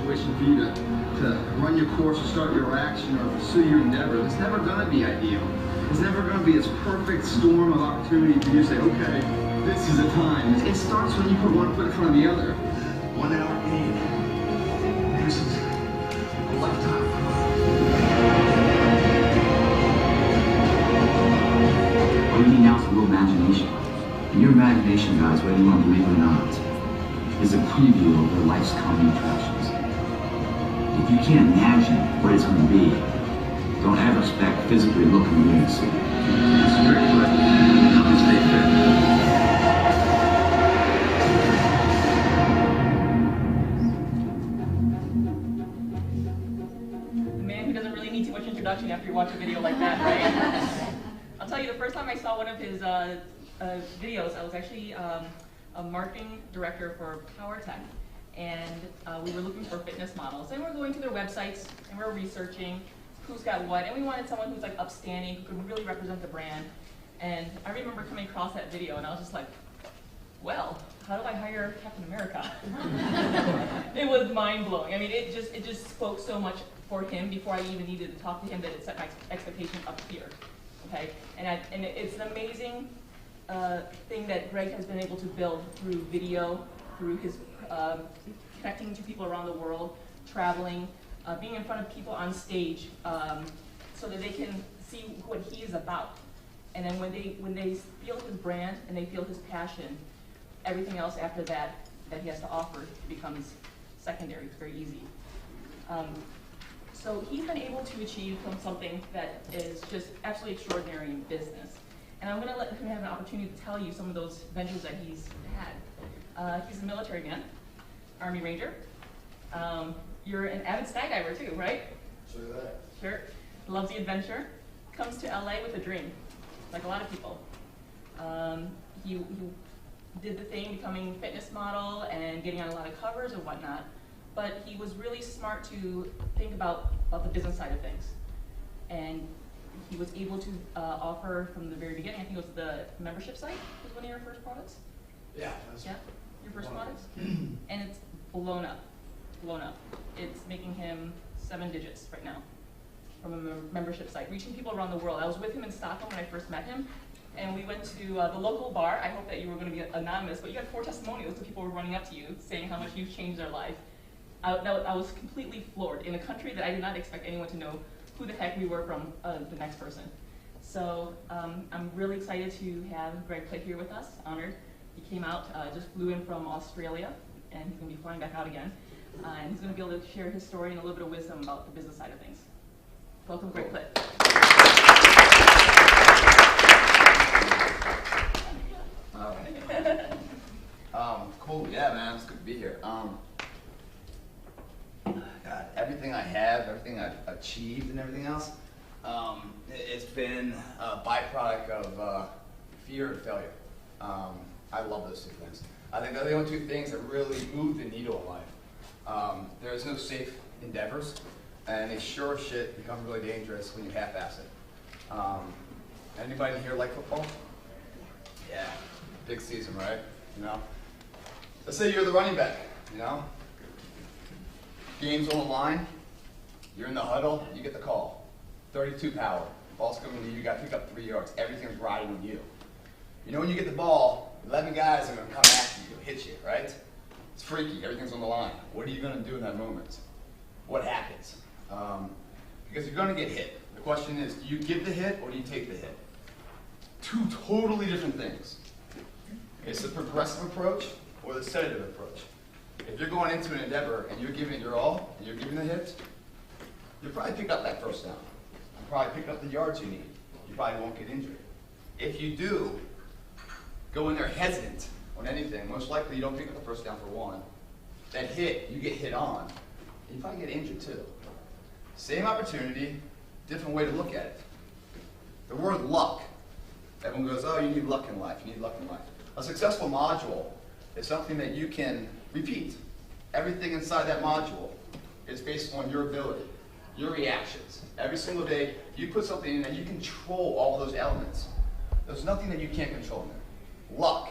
situation for you to run your course or start your action or pursue your endeavor. It's never going to be ideal. It's never going to be this perfect storm of opportunity for you to say, okay, this is the time. It starts when you put one foot in front of the other. 1 hour game versus a lifetime. All you need now is a little imagination. And your imagination, guys, whether you want to believe it or not, is a preview of your life's coming attractions. If you can't imagine what it's going to be, don't ever expect physically looking at it. So, strict, but help you stay fit. The man who doesn't really need too much introduction after you watch a video like that, right? I'll tell you, the first time I saw one of his videos, I was actually a marketing director for PowerTech, and we were looking for fitness models, and we're going to their websites and we're researching who's got what, and we wanted someone who's like upstanding, who could really represent the brand. And I remember coming across that video and I was just like, well, how do I hire Captain America? It was mind-blowing. I mean, it just spoke so much for him before I even needed to talk to him that it set my expectation up here. Okay, and it's an amazing thing that Greg has been able to build through video, through his connecting to people around the world, traveling, being in front of people on stage, so that they can see what he is about. And then when they feel his brand and they feel his passion, everything else after that he has to offer becomes secondary. It's very easy. So he's been able to achieve something that is just absolutely extraordinary in business. And I'm going to let him have an opportunity to tell you some of those ventures that he's had. He's a military man, Army Ranger. You're an avid sky diver too, right? Sure that. Sure. Loves the adventure. Comes to LA with a dream, like a lot of people. He did the thing, becoming a fitness model and getting on a lot of covers and whatnot. But he was really smart to think about the business side of things. And he was able to offer from the very beginning, I think it was the membership site was one of your first products? Yeah. Yeah, your first products? And it's blown up. It's making him 7 digits right now from a membership site, reaching people around the world. I was with him in Stockholm when I first met him, and we went to the local bar. I hope that you were going to be anonymous, but you had 4 testimonials of people who were running up to you saying how much you've changed their life. I was completely floored in a country that I did not expect anyone to know who the heck we were from the next person. So I'm really excited to have Greg Plitt here with us, honored. He came out, just flew in from Australia, and he's going to be flying back out again. And he's going to be able to share his story and a little bit of wisdom about the business side of things. Welcome, Greg Plitt. All right. Cool, yeah, man, it's good to be here. God, everything I have, everything I've achieved and everything else, it's been a byproduct of fear and failure. I love those 2 things. I think they're the only 2 things that really move the needle in life. There's no safe endeavors, and they sure as shit become really dangerous when you half-ass it. Anybody here like football? Yeah, big season, right? You know? Let's say you're the running back, you know? Game's on the line, you're in the huddle, you get the call. 32 power, ball's coming to you, you gotta pick up 3 yards, everything's riding on you. You know when you get the ball, 11 guys are gonna come after you, hit you, right? It's freaky, everything's on the line. What are you gonna do in that moment? What happens? Because you're gonna get hit. The question is, do you give the hit or do you take the hit? 2 totally different things. It's the progressive approach or the sedative approach. If you're going into an endeavor and you're giving it your all, and you're giving the hit, you'll probably pick up that first down. You'll probably pick up the yards you need. You probably won't get injured. If you do go in there hesitant on anything, most likely you don't pick up the first down for 1. That hit, you get hit on, and you probably get injured too. Same opportunity, different way to look at it. The word luck. Everyone goes, oh, you need luck in life, you need luck in life. A successful module is something that you can repeat. Everything inside that module is based on your ability, your reactions. Every single day, you put something in there, you control all those elements. There's nothing that you can't control in there. Luck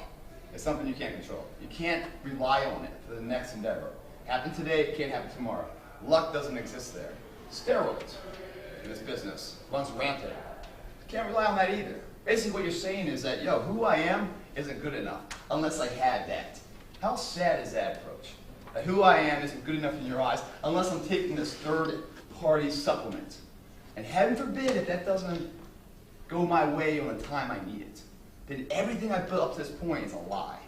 is something you can't control. You can't rely on it for the next endeavor. Happen today, it can't happen tomorrow. Luck doesn't exist there. Steroids in this business runs rampant. You can't rely on that either. Basically what you're saying is that, yo, who I am isn't good enough unless I had that. How sad is that approach? That who I am isn't good enough in your eyes unless I'm taking this third-party supplement. And heaven forbid if that doesn't go my way on the time I need it, then everything I've built up to this point is a lie.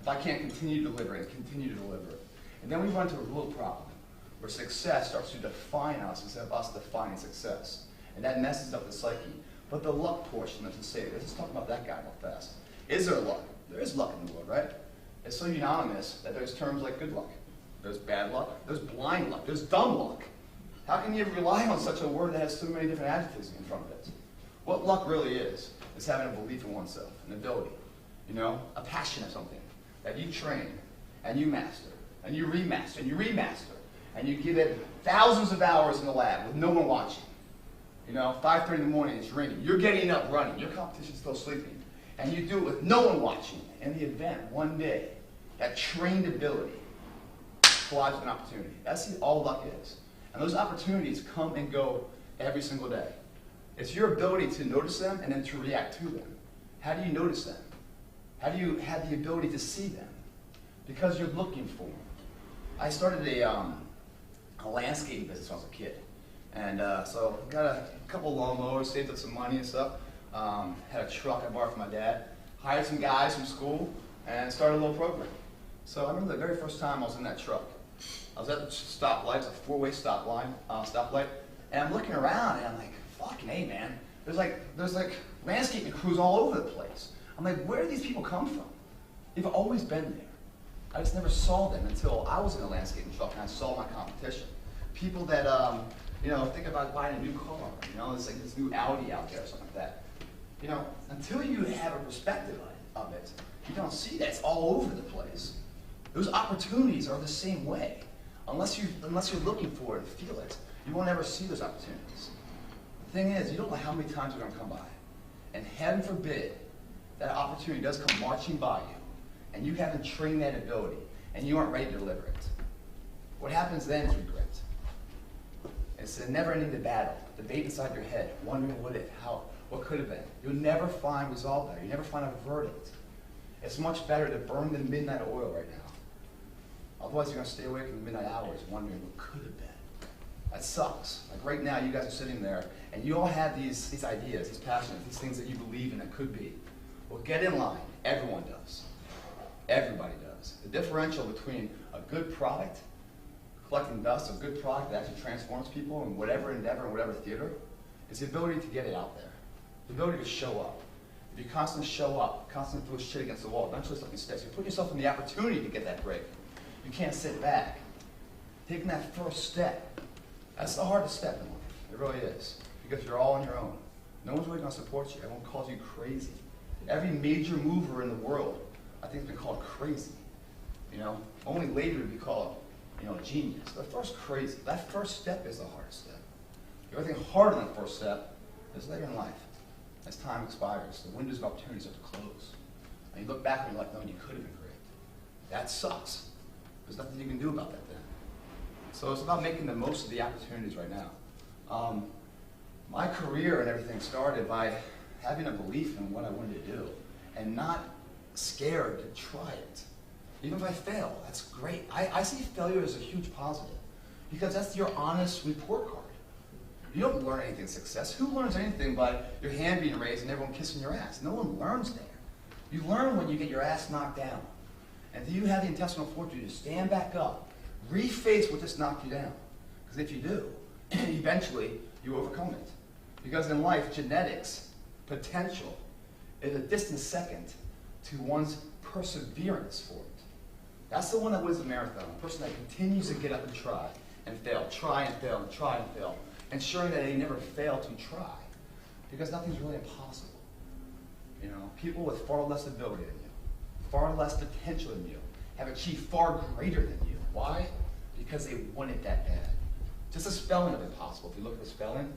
If I can't continue to deliver it, continue to deliver it. And then we run into a real problem where success starts to define us instead of us defining success. And that messes up the psyche. But the luck portion, let's just say, let's talk about that guy real fast. Is there luck? There is luck in the world, right? It's so unanimous that there's terms like good luck. There's bad luck. There's blind luck. There's dumb luck. How can you rely on such a word that has so many different adjectives in front of it? What luck really is having a belief in oneself, an ability, you know, a passion of something that you train and you master and you remaster and you remaster and you give it thousands of hours in the lab with no one watching. You know, 5:30 in the morning, it's raining. You're getting up running. Your competition's still sleeping. And you do it with no one watching. And the event, one day, that trained ability collides with an opportunity. That's all luck is. And those opportunities come and go every single day. It's your ability to notice them and then to react to them. How do you notice them? How do you have the ability to see them? Because you're looking for them. I started a landscaping business when I was a kid. And so got a couple lawnmowers, saved up some money and stuff. Had a truck I borrowed from my dad. Hired some guys from school and started a little program. So I remember the very first time I was in that truck. I was at the stoplight, it's a four-way stoplight, and I'm looking around and I'm like, fucking A, man. There's like landscaping crews all over the place. I'm like, where do these people come from? They've always been there. I just never saw them until I was in a landscaping truck and I saw my competition. People that, you know, think about buying a new car. You know, it's like this new Audi out there or something like that. You know, until you have a perspective of it, you don't see that. It's all over the place. Those opportunities are the same way. Unless you're looking for it and feel it, you won't ever see those opportunities. The thing is, you don't know how many times they're going to come by. And heaven forbid that opportunity does come marching by you, and you haven't trained that ability, and you aren't ready to deliver it. What happens then is regret. It's a never-ending debate inside your head, wondering what if, how, what could have been. You'll never find resolve there. You never find a verdict. It's much better to burn the midnight oil right now. Otherwise, you're going to stay awake from the midnight hours wondering what could have been. That sucks. Like right now, you guys are sitting there, and you all have these ideas, these passions, these things that you believe in that could be. Well, get in line. Everyone does. Everybody does. The differential between a good product, collecting dust, a good product that actually transforms people in whatever endeavor, in whatever theater, is the ability to get it out there. The ability to show up. If you constantly show up, constantly throw shit against the wall, eventually something sticks. You put yourself in the opportunity to get that break. You can't sit back. Taking that first step, that's the hardest step in life. It really is. Because you're all on your own. No one's really going to support you. Everyone calls you crazy. Every major mover in the world, I think, has been called crazy. You know, only later to be called, you know, a genius. But first, crazy. That first step is the hardest step. Everything harder than the first step is later in life. As time expires, the windows of opportunity start to close. And you look back and you're like, no, you could have been great. That sucks. There's nothing you can do about that then. So it's about making the most of the opportunities right now. My career and everything started by having a belief in what I wanted to do and not scared to try it. Even if I fail, that's great. I see failure as a huge positive because that's your honest report card. You don't learn anything in success. Who learns anything by your hand being raised and everyone kissing your ass? No one learns there. You learn when you get your ass knocked down. And do you have the intestinal fortitude to stand back up, reface what just knocked you down? Because if you do, eventually you overcome it. Because in life, genetics, potential, is a distant second to one's perseverance for it. That's the one that wins the marathon, the person that continues to get up and try and fail, try and fail, and try and fail. ensuring that they never fail to try, because nothing's really impossible. You know, people with far less ability than you, far less potential than you, have achieved far greater than you. Why? Because they wanted that bad. Just a spelling of impossible. If you look at the spelling,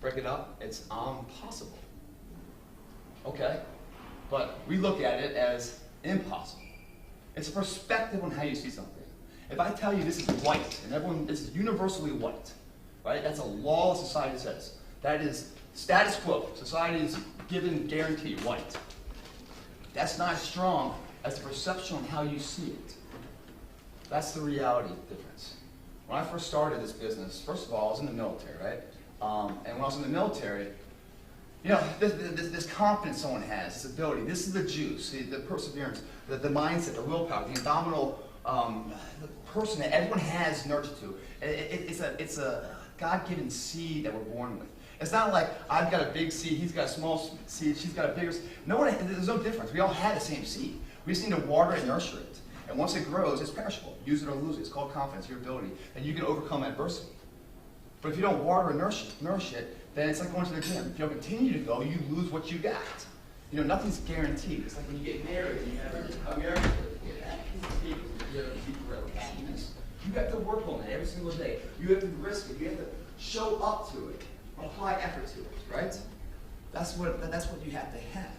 break it up, it's impossible. Okay? But we look at it as impossible. It's a perspective on how you see something. If I tell you this is white, and everyone, this is universally white, right? That's a law society says. That is status quo. Society is given guarantee white. That's not as strong as the perception on how you see it. That's the reality difference. When I first started this business, first of all, I was in the military, right? And when I was in the military, you know, this confidence someone has, this ability, this is the juice, the perseverance, the mindset, the willpower, the indomitable the person that everyone has nurtured to. It's a God-given seed that we're born with. It's not like I've got a big seed, he's got a small seed, she's got a bigger seed. There's no difference. We all have the same seed. We just need to water and nurture it. And once it grows, it's perishable. Use it or lose it. It's called confidence, your ability. And you can overcome adversity. But if you don't water and nourish it, then it's like going to the gym. If you don't continue to go, you lose what you got. You know, nothing's guaranteed. It's like when you get married and you have a marriage, you have happiness. You have to work on it every single day. You have to risk it. You have to show up to it. Apply effort to it, right? That's what you have to have.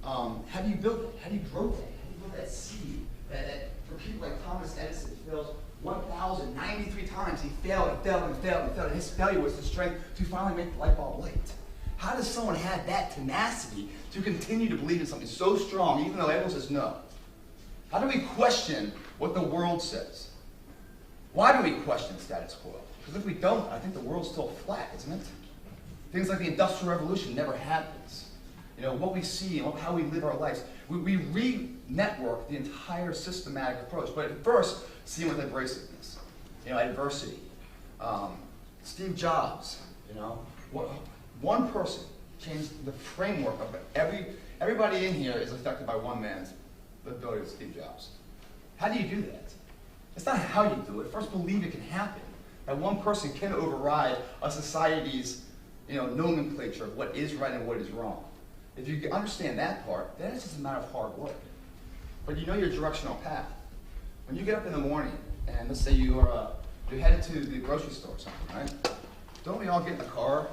How do you build it? How do you grow that? How do you build that seed? That for people like Thomas Edison, failed 1,093 times. He failed and failed and failed and failed. And his failure was the strength to finally make the light bulb light. How does someone have that tenacity to continue to believe in something so strong, even though everyone says no? How do we question what the world says? Why do we question status quo? Because if we don't, I think the world's still flat, isn't it? Things like the Industrial Revolution never happens. You know, what we see and how we live our lives. We re-network the entire systematic approach. But at first, see with abrasiveness. You know, adversity. Steve Jobs, you know. One person changed the framework of everybody in here is affected by one man's ability of Steve Jobs. How do you do that? It's not how you do it. First, believe it can happen. That one person can override a society's, you know, nomenclature of what is right and what is wrong. If you understand that part, then it's just a matter of hard work. But you know your directional path. When you get up in the morning, and let's say you're headed to the grocery store or something, right? Don't we all get in the car?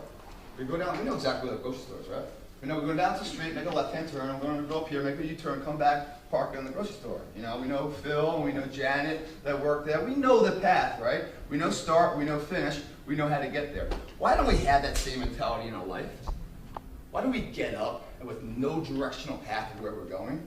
We go down, we know exactly where the grocery store is, right? We know we're going down the street, make a left-hand turn, we're going to go up here, make a U-turn, come back, park in the grocery store. You know, we know Phil, we know Janet that work there. We know the path, right? We know start, we know finish, we know how to get there. Why don't we have that same mentality in our life? Why don't we get up and with no directional path of where we're going?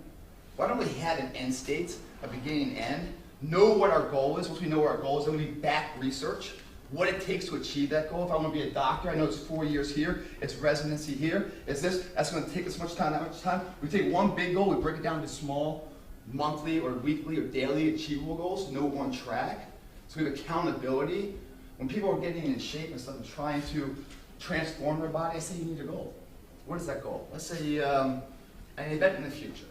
Why don't we have an end state, a beginning and end? Know what our goal is. Once we know what our goal is, then we back research what it takes to achieve that goal. If I want to be a doctor, I know it's 4 years here, it's residency here, it's this, that's going to take this much time, that much time. We take one big goal, we break it down into small, monthly or weekly or daily achievable goals, know one track. So we have accountability. When people are getting in shape and stuff and trying to transform their body, I say you need a goal. What is that goal? Let's say an event in the future,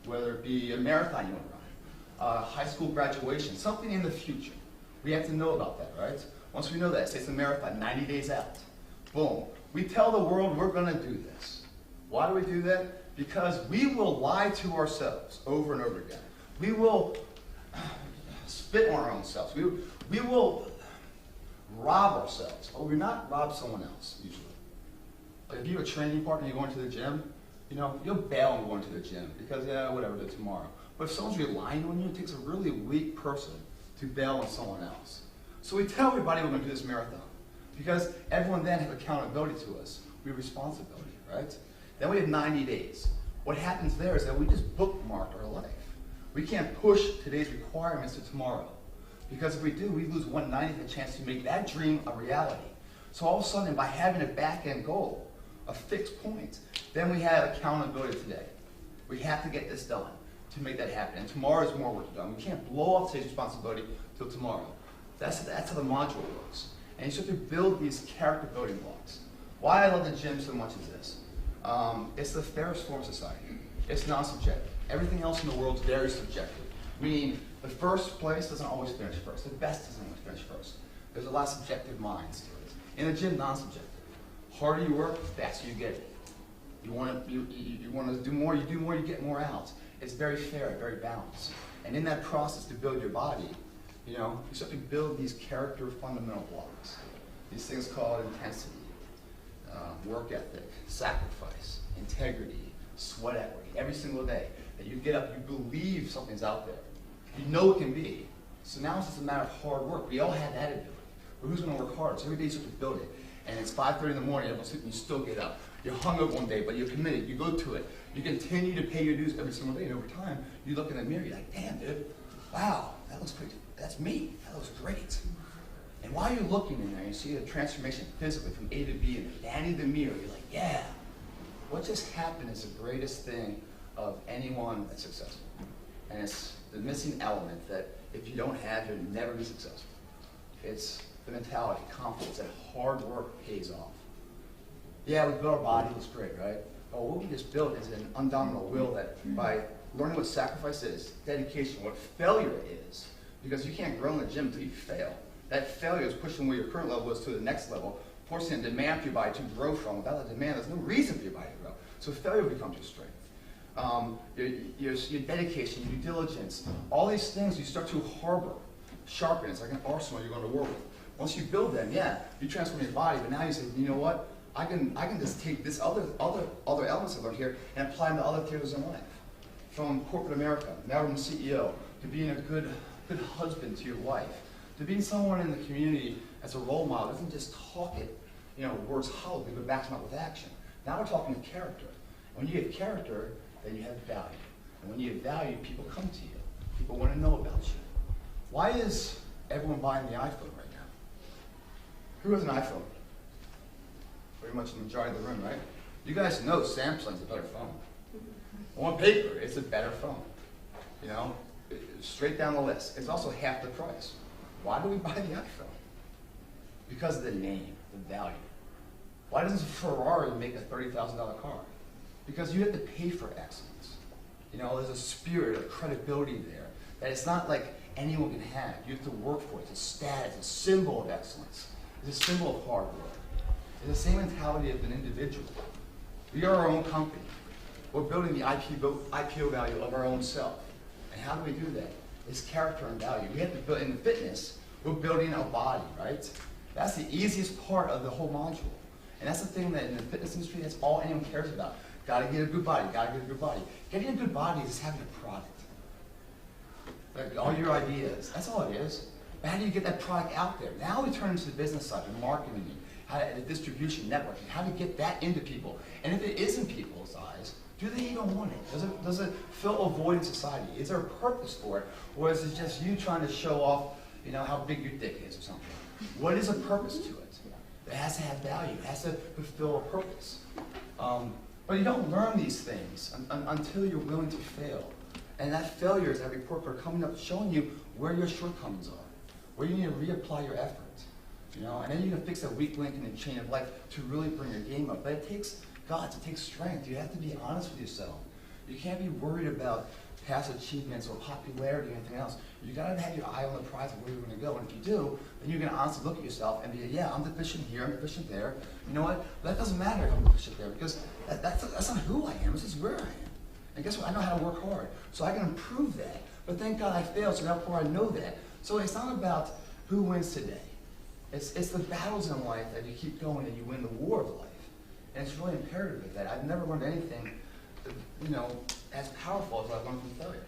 whether it be a marathon you want to run, high school graduation, something in the future. We have to know about that, right? Once we know that, say it's a marathon, 90 days out. Boom. We tell the world we're going to do this. Why do we do that? Because we will lie to ourselves over and over again. We will spit on our own selves. We will rob ourselves. Or we're not rob someone else, usually. Like if you have a training partner and you're going to the gym, you know, you'll bail on going to the gym because, yeah, whatever, do it tomorrow. But if someone's relying on you, it takes a really weak person to bail on someone else. So we tell everybody we're going to do this marathon because everyone then has accountability to us. We have responsibility, right? Then we have 90 days. What happens there is that we just bookmark our life. We can't push today's requirements to tomorrow because if we do, we lose 1/90th chance to make that dream a reality. So all of a sudden, by having a back-end goal, a fixed point, then we have accountability today. We have to get this done to make that happen. And tomorrow is more work to do. We can't blow off today's responsibility till tomorrow. That's how the module works. And you start to build these character building blocks. Why I love the gym so much is this. It's the fairest form of society. It's non-subjective. Everything else in the world is very subjective. Meaning the first place doesn't always finish first. The best doesn't always finish first. There's a lot of subjective minds to it. In a gym, non-subjective. Harder you work, faster you get it. You want to do more, you get more out. It's very fair, very balanced. And in that process to build your body, you start to build these character fundamental blocks. These things called intensity, work ethic, sacrifice, integrity, sweat equity, every single day. That you get up, you believe something's out there. You know it can be. So now it's just a matter of hard work. We all have that ability. But who's going to work hard? So every day you start to build it. And it's 5:30 in the morning, everyone's sleeping, you still get up. You're hungover one day, but you're committed, you go to it. You continue to pay your dues every single day, and over time, you look in the mirror, you're like, damn, dude, wow, that looks great. That's me, that looks great. And while you're looking in there, you see the transformation physically from A to B, and standing in the mirror, you're like, yeah, what just happened is the greatest thing of anyone that's successful. And it's the missing element that if you don't have, you'll never be successful. It's the mentality, confidence, that hard work pays off. Yeah, we built our body, it's great, right? But what we just built is an undominable will that by learning what sacrifice is, dedication, what failure is, because you can't grow in the gym until you fail. That failure is pushing where your current level is to the next level, forcing a demand for your body to grow from. Without a demand, there's no reason for your body to grow. So failure becomes your strength. Your dedication, your due diligence, all these things you start to harbor, sharpen. It's like an arsenal you're going to war with. Once you build them, yeah, you transform your body, but now you say, you know what? I can just take this other elements I learned here and apply them to other theaters in life. From corporate America, now I'm a CEO, to being a good husband to your wife, to being someone in the community as a role model, doesn't just talk it, words hollow, but backs them up with action. Now we're talking to character. When you have character, then you have value. And when you have value, people come to you. People want to know about you. Why is everyone buying the iPhone right now? Who has an iPhone? Pretty much the majority of the room, right? You guys know Samsung's a better phone. On paper, it's a better phone. Straight down the list. It's also half the price. Why do we buy the iPhone? Because of the name, the value. Why doesn't Ferrari make a $30,000 car? Because you have to pay for excellence. There's a spirit, a credibility there that it's not like anyone can have. You have to work for it. It's a status, a symbol of excellence. It's a symbol of hard work. It's the same mentality of an individual. We are our own company. We're building the IPO value of our own self. And how do we do that? It's character and value. We have to build, in fitness, we're building a body, right? That's the easiest part of the whole module. And that's the thing that in the fitness industry, that's all anyone cares about. Gotta get a good body, gotta get a good body. Getting a good body is having a product. Like all your ideas, that's all it is. But how do you get that product out there? Now we turn to the business side, the marketing, the distribution, networking, how to get that into people. And if it is in people's eyes, do they even want it? Does it fill a void in society? Is there a purpose for it? Or is it just you trying to show off, how big your dick is or something? What is a purpose to it? It has to have value. It has to fulfill a purpose. But you don't learn these things until you're willing to fail. And that failure is that report card coming up showing you where your shortcomings are, where you need to reapply your effort. And then you can fix that weak link in the chain of life to really bring your game up. But it takes guts, it takes strength. You have to be honest with yourself. You can't be worried about past achievements or popularity or anything else. You gotta have your eye on the prize of where you're gonna go. And if you do, then you're gonna honestly look at yourself and be, yeah, I'm deficient here, I'm deficient there. You know what? That doesn't matter if I'm deficient there because that's not who I am, this is where I am. And guess what? I know how to work hard. So I can improve that. But thank God I failed, so therefore I know that. So it's not about who wins today. It's the battles in life that you keep going and you win the war of life. And it's really imperative with that. I've never learned anything, as powerful as I've learned from failure.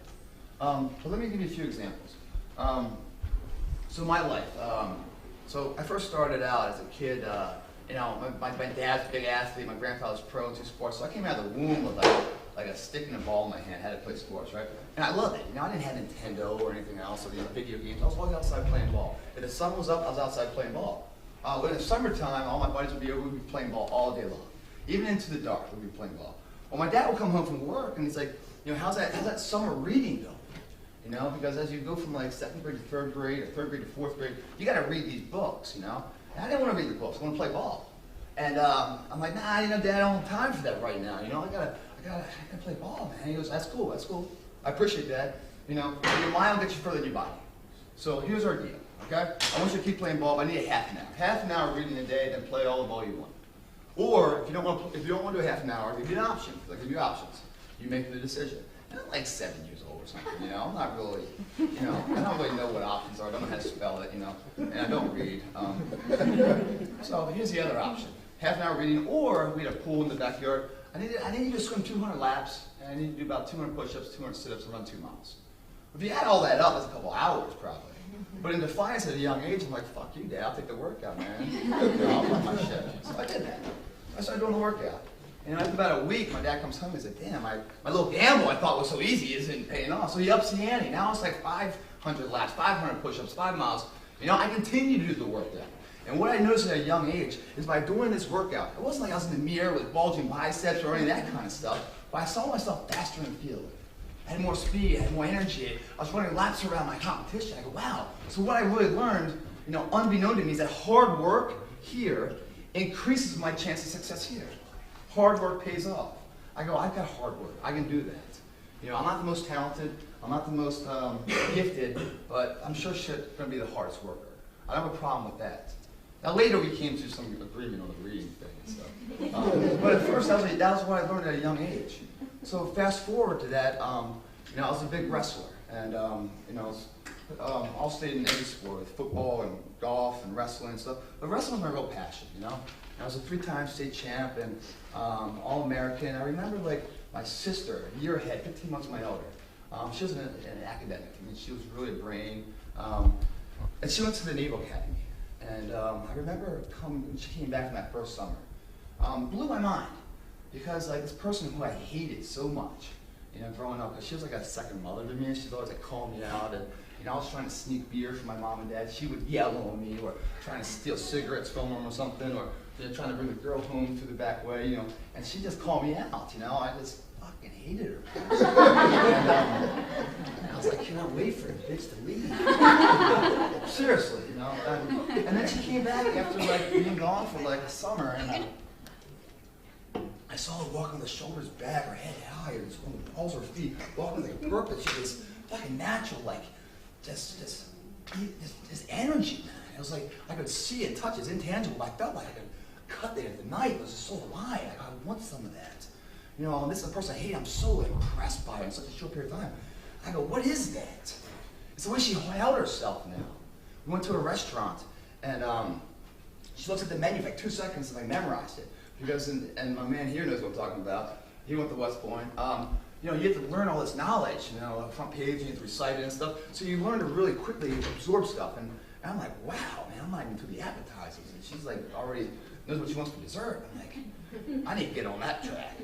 But let me give you a few examples. So my life. So I first started out as a kid. My dad's a big athlete. My grandfather's pro in 2 sports. So I came out of the womb with like a stick and a ball in my hand. Had to play sports, right? And I loved it. I didn't have Nintendo or anything else or video games. I was always outside playing ball. If the sun was up, I was outside playing ball. In the summertime, all my buddies would be over. We'd be playing ball all day long, even into the dark. We'd be playing ball. Well, my dad would come home from work and he's like, how's that summer reading going? Because as you go from like 2nd grade to 3rd grade or 3rd grade to 4th grade, you got to read these books. And I didn't want to read the books. I want to play ball. And I'm like, nah, Dad, I don't have time for that right now. I gotta play ball, man. He goes, that's cool. I appreciate that. Your mind will get you further than your body. So here's our deal. Okay? I want you to keep playing ball, but I need a half an hour. Half an hour reading a day, then play all the ball you want. Or if you don't want to do a half an hour, I'll give you an option. I'll give you options. You make the decision. And I'm like 7 years old or something, you know. I'm not really, you know, I don't really know what options are. I don't know how to spell it, you know, and I don't read. So here's the other option. Half an hour reading, or we had a pool in the backyard. I need you to swim 200 laps, and I need to do about 200 push-ups, 200 sit-ups, and run 2 miles. If you add all that up, that's a couple hours probably. But in defiance at a young age, I'm like, fuck you, Dad, I'll take the workout, man. You know, I'll run my shit. So I did that. I started doing the workout. And after about a week, my dad comes home and he's like, damn, my little gamble I thought was so easy isn't paying off. So he ups the ante. Now it's like 500 laps, 500 push-ups, 5 miles. You know, I continue to do the workout. And what I noticed at a young age is by doing this workout, it wasn't like I was in the mirror with bulging biceps or any of that kind of stuff, but I saw myself faster in the field. I had more speed, I had more energy. I was running laps around my competition. I go, wow. So what I really learned, you know, unbeknown to me, is that hard work here increases my chance of success here. Hard work pays off. I go, I've got hard work. I can do that. You know, I'm not the most talented. I'm not the most gifted, but I'm sure shit going to be the hardest worker. I don't have a problem with that. Now later we came to some agreement on the reading thing and stuff. But at first that was what I learned at a young age. So fast forward to that, you know, I was a big wrestler, and you know, all stayed in every sport, with football and golf and wrestling and stuff. But wrestling was my real passion, you know. I was a 3-time state champ and All-American. I remember like my sister, a year ahead, 15 months my elder. She was an academic. I mean, she was really a brain. And she went to the Naval Academy. And I remember when she came back from that first summer. Blew my mind. Because like this person who I hated so much, you know, growing up, because she was like a second mother to me. She'd always like call me out, and you know, I was trying to sneak beer from my mom and dad. She would yell on me, or trying to steal cigarettes from them or something, or trying to bring the girl home through the back way, you know. And she'd just call me out, you know. I just fucking hated her. And I was like, I cannot wait for the bitch to leave. Seriously, you know. And then she came back after like being gone for like a summer, and I saw her walking with her shoulders back, her head high, and just the balls of her feet, walking like a purpose. She was fucking natural, like just energy, man. It was like I could see it, touch it, it's intangible. But I felt like I could cut there. The knife was just so alive. Like, I want some of that. You know, and this is the person I hate. I'm so impressed by her in such a short period of time. I go, what is that? It's the way she held herself now. We went to a restaurant, and she looks at the menu for like 2 seconds, and I memorized it. Because, and my man here knows what I'm talking about. He went to West Point. You know, you have to learn all this knowledge, you know, front page, you have to recite it and stuff. So you learn to really quickly absorb stuff. And I'm like, wow, man, I'm not even to the appetizers. And she's like already knows what she wants for dessert. I'm like, I need to get on that track.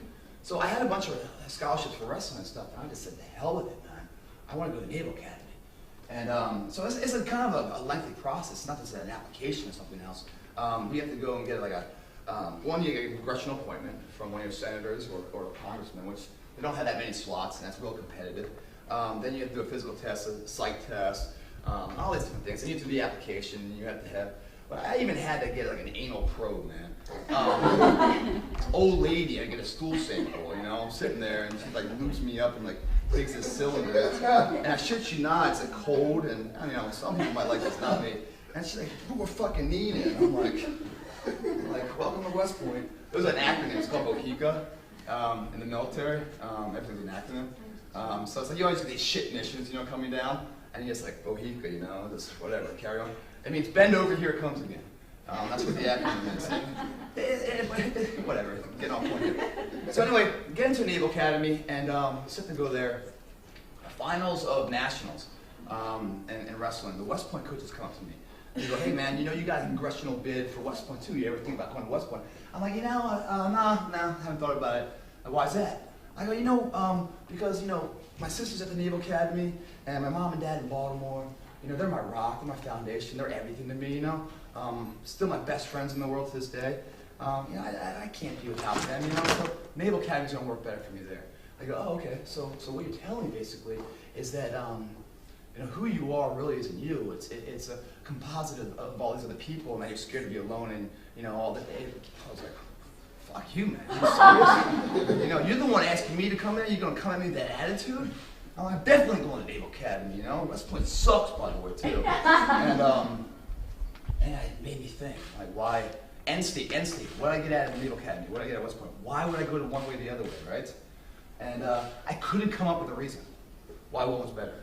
So I had a bunch of scholarships for wrestling and stuff. And I just said, the hell with it, man. I want to go to the Naval Academy. And so it's a kind of a lengthy process. It's not just an application or something else. We have to go and get like one, you get a congressional appointment from one of your senators or a congressman, which they don't have that many slots, and that's real competitive. Then you have to do a physical test, a psych test, all these different things. Then you have to do the application, you have to have, well, I even had to get like an anal probe, man. Old lady, I get a stool sample, you know, I'm sitting there, and she like loops me up and like takes this cylinder. And I shit you not, it's like cold, and you know, some people might like this, not me. And she's like, we're fucking needed. I'm like, welcome to West Point. It was an acronym, it's called BOHICA in the military. Everything's an acronym. So it's like you always get these shit missions, you know, coming down, and you just like BOHICA, you know, just whatever, carry on. It means bend over, here it comes again. That's what the acronym is. Whatever, getting off point here. So anyway, get into Naval Academy, and set to go there. Finals of nationals in wrestling. The West Point coaches come up to me. They go, hey man, you know you got a congressional bid for West Point too. You ever think about going to West Point? I'm like, you know, no, haven't thought about it. Why's that? I go, you know, because, you know, my sister's at the Naval Academy, and my mom and dad in Baltimore. You know, they're my rock, they're my foundation, they're everything to me, you know. Still my best friends in the world to this day. You know, I can't be without them, you know, so Naval Academy's gonna work better for me there. I go, oh, okay, so what you're telling me basically is that, you know, who you are really isn't you. It's a composite of all these other people, and that you're scared to be alone, and you know all that. I was like, fuck you, man. Are you serious? You know, you're the one asking me to come in. You're gonna come at me with that attitude? I'm definitely going to Naval Academy, you know? West Point sucks, by the way, too. And it made me think, like, why? End state, what did I get out of Naval Academy? What did I get at West Point? Why would I go to one way or the other way, right? And I couldn't come up with a reason why one was better.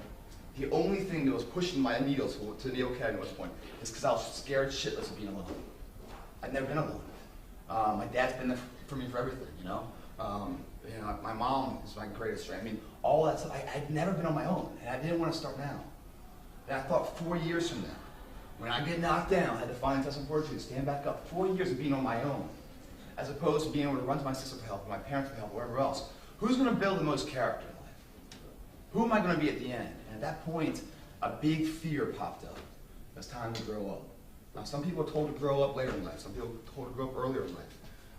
The only thing that was pushing my needles to Naval Academy West Point is because I was scared shitless of being alone. I'd never been alone. My dad's been there for me for everything, you know? My mom is my greatest strength. I mean, all that stuff, I'd never been on my own, and I didn't want to start now. And I thought 4 years from now, when I get knocked down, I had to find intestinal fortitude, stand back up. 4 years of being on my own, as opposed to being able to run to my sister for help, my parents for help, wherever else. Who's going to build the most character in life? Who am I going to be at the end? And at that point, a big fear popped up. It's time to grow up. Now, some people are told to grow up later in life. Some people are told to grow up earlier in life.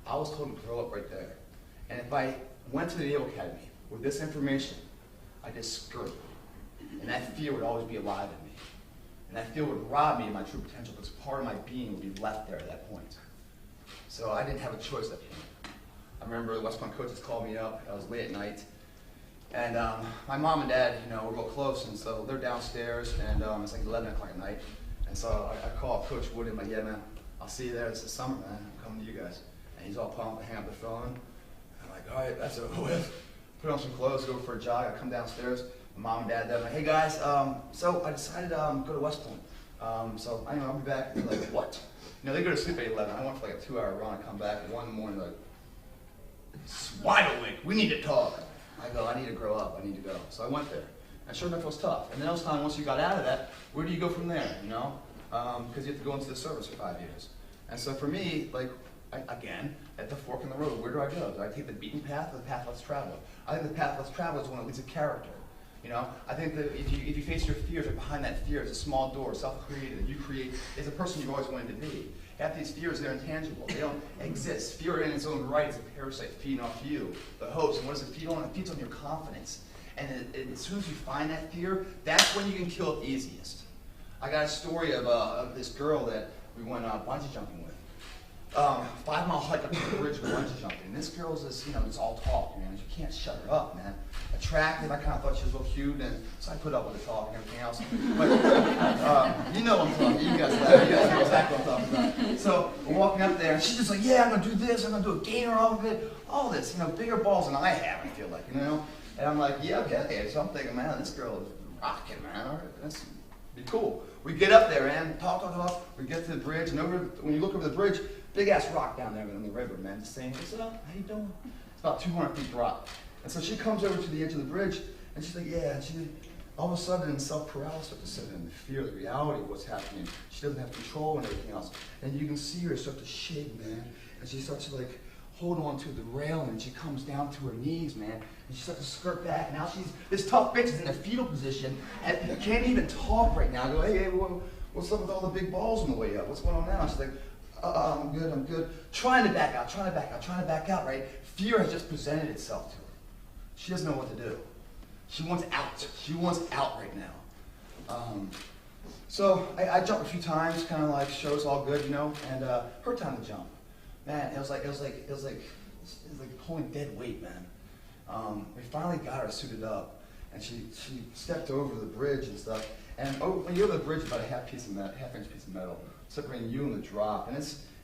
I was told to grow up right there. And if I went to the Naval Academy with this information, I just screwed. And that fear would always be alive in me. And that fear would rob me of my true potential because part of my being would be left there at that point. So I didn't have a choice at that point. I remember the West Point coaches called me up. I was late at night. And my mom and dad, were real close, and so they're downstairs, and it's like 11 o'clock at night. And so I call Coach Wood, and I'm like, yeah, man, I'll see you there this summer, man. I'm coming to you guys. And he's all pumped, I hang up the phone. I'm like, all right, that's over with. Put on some clothes, go for a jog. I come downstairs. My mom and dad, they're like, hey guys, so I decided to go to West Point. So I'll be back. They're like, what? They go to sleep at 11. I went for like a 2-hour run. I come back at 1 in the morning, like, it's wide awake. We need to talk. I go, I need to grow up. I need to go. So I went there. And sure enough, it was tough. And then it was time, once you got out of that, where do you go from there, Because you have to go into the service for 5 years. And so for me, like, again, at the fork in the road, where do I go? Do I take the beaten path or the path less traveled? I think the path less traveled is one that leads to character. I think that if you face your fears, or behind that fear is a small door, self-created, that you create, is a person you've always wanted to be. Half these fears, they're intangible. They don't exist. Fear in its own right is a parasite feeding off you, the hopes. And what does it feed on? It feeds on your confidence. And as soon as you find that fear, that's when you can kill it easiest. I got a story of this girl that we went bungee jumping with. 5-mile hike up to the bridge with bungee jumping. And this girl's this, it's all talk, man. You can't shut her up, man. Attractive, I kind of thought she was real cute, and so I put up with the talk and everything else. But you know what I'm talking about. You guys laugh. You guys know exactly what I'm talking about. So we're walking up there, and she's just like, yeah, I'm going to do this. I'm going to do a gainer off of it. All this, bigger balls than I have, I feel like, And I'm like, yeah, okay. So I'm thinking, man, this girl is rocking, man. All right, that's be cool. We get up there, man. Talk. We get to the bridge, and when you look over the bridge, big ass rock down there in the river, man. Just saying, what's up? How you doing? It's about 200 feet drop. And so she comes over to the edge of the bridge, and she's like, yeah. And she, all of a sudden, self-paralysis starts to set in, the fear, the reality of what's happening. She doesn't have control and everything else. And you can see her start to shake, man. And she starts to, like, hold on to the railing, and she comes down to her knees, man. And she starts to skirt back. And now this tough bitch is in a fetal position, and can't even talk right now. I go, hey, what's up with all the big balls on the way up? What's going on now? She's like, I'm good. Trying to back out, right? Fear has just presented itself to her. She doesn't know what to do. She wants out. She wants out right now. So I jumped a few times, kind of like shows all good, and her time to jump. Man, it was like pulling dead weight, man. We finally got her suited up, and she stepped over the bridge and stuff. And when you're over the bridge, about a half-inch piece of metal separating you and the drop, and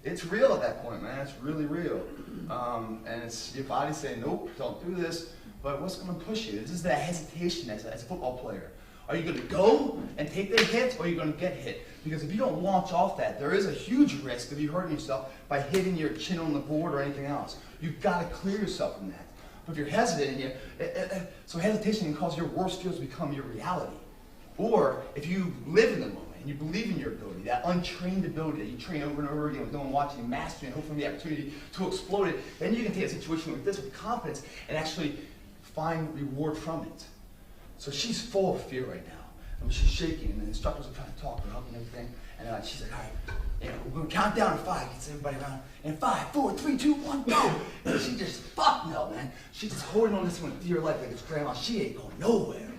it's real at that point, man. It's really real. And it's your body saying, nope, don't do this. But what's going to push you? This is that hesitation as a football player. Are you going to go and take the hit, or are you going to get hit? Because if you don't launch off that, there is a huge risk of you hurting yourself by hitting your chin on the board or anything else. You've got to clear yourself from that. But if you're hesitant, so hesitation can cause your worst fears to become your reality. Or if you live in the moment and you believe in your ability, that untrained ability that you train over and over again with no one watching, and mastering, and hoping for the opportunity to explode it, then you can take a situation like this with confidence and actually find reward from it. So she's full of fear right now. I mean, she's shaking, and the instructors are trying to talk her up and everything. And she's like, all right, we're going to count down to 5, gets everybody around. And 5, 4, 3, 2, 1, go! And she just, fuck no, man. She's just holding on to this one dear life like it's grandma. She ain't going nowhere.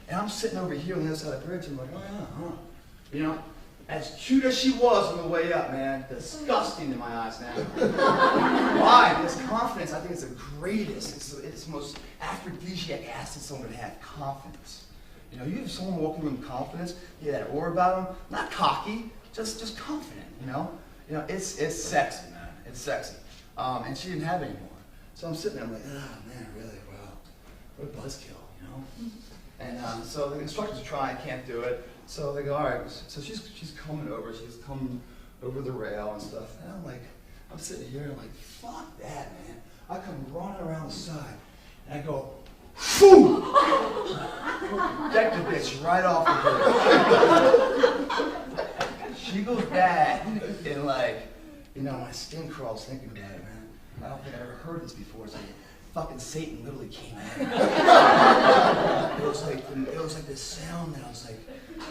And I'm sitting over here on the other side of the bridge, and I'm like, oh, yeah, as cute as she was on the way up, man, disgusting in my eyes now. Why? This confidence, I think it's the greatest, it's the most aphrodisiac asset someone would have, confidence. You know, you have someone walking with confidence, you have that aura about them, not cocky, just confident, you know? You know, it's sexy, man, it's sexy. And she didn't have it anymore. So I'm sitting there, I'm like, oh man, really, wow, what a buzzkill, you know? And so the instructors try, can't do it. So they go, all right, so she's coming over the rail and stuff. And I'm sitting here and I'm like, fuck that, man. I come running around the side and I go, boom! Deck the bitch right off the hood. She goes back and like, you know, my skin crawls thinking about it, man. I don't think I've ever heard this before. It's like fucking Satan literally came at me. It was like this sound that I was like,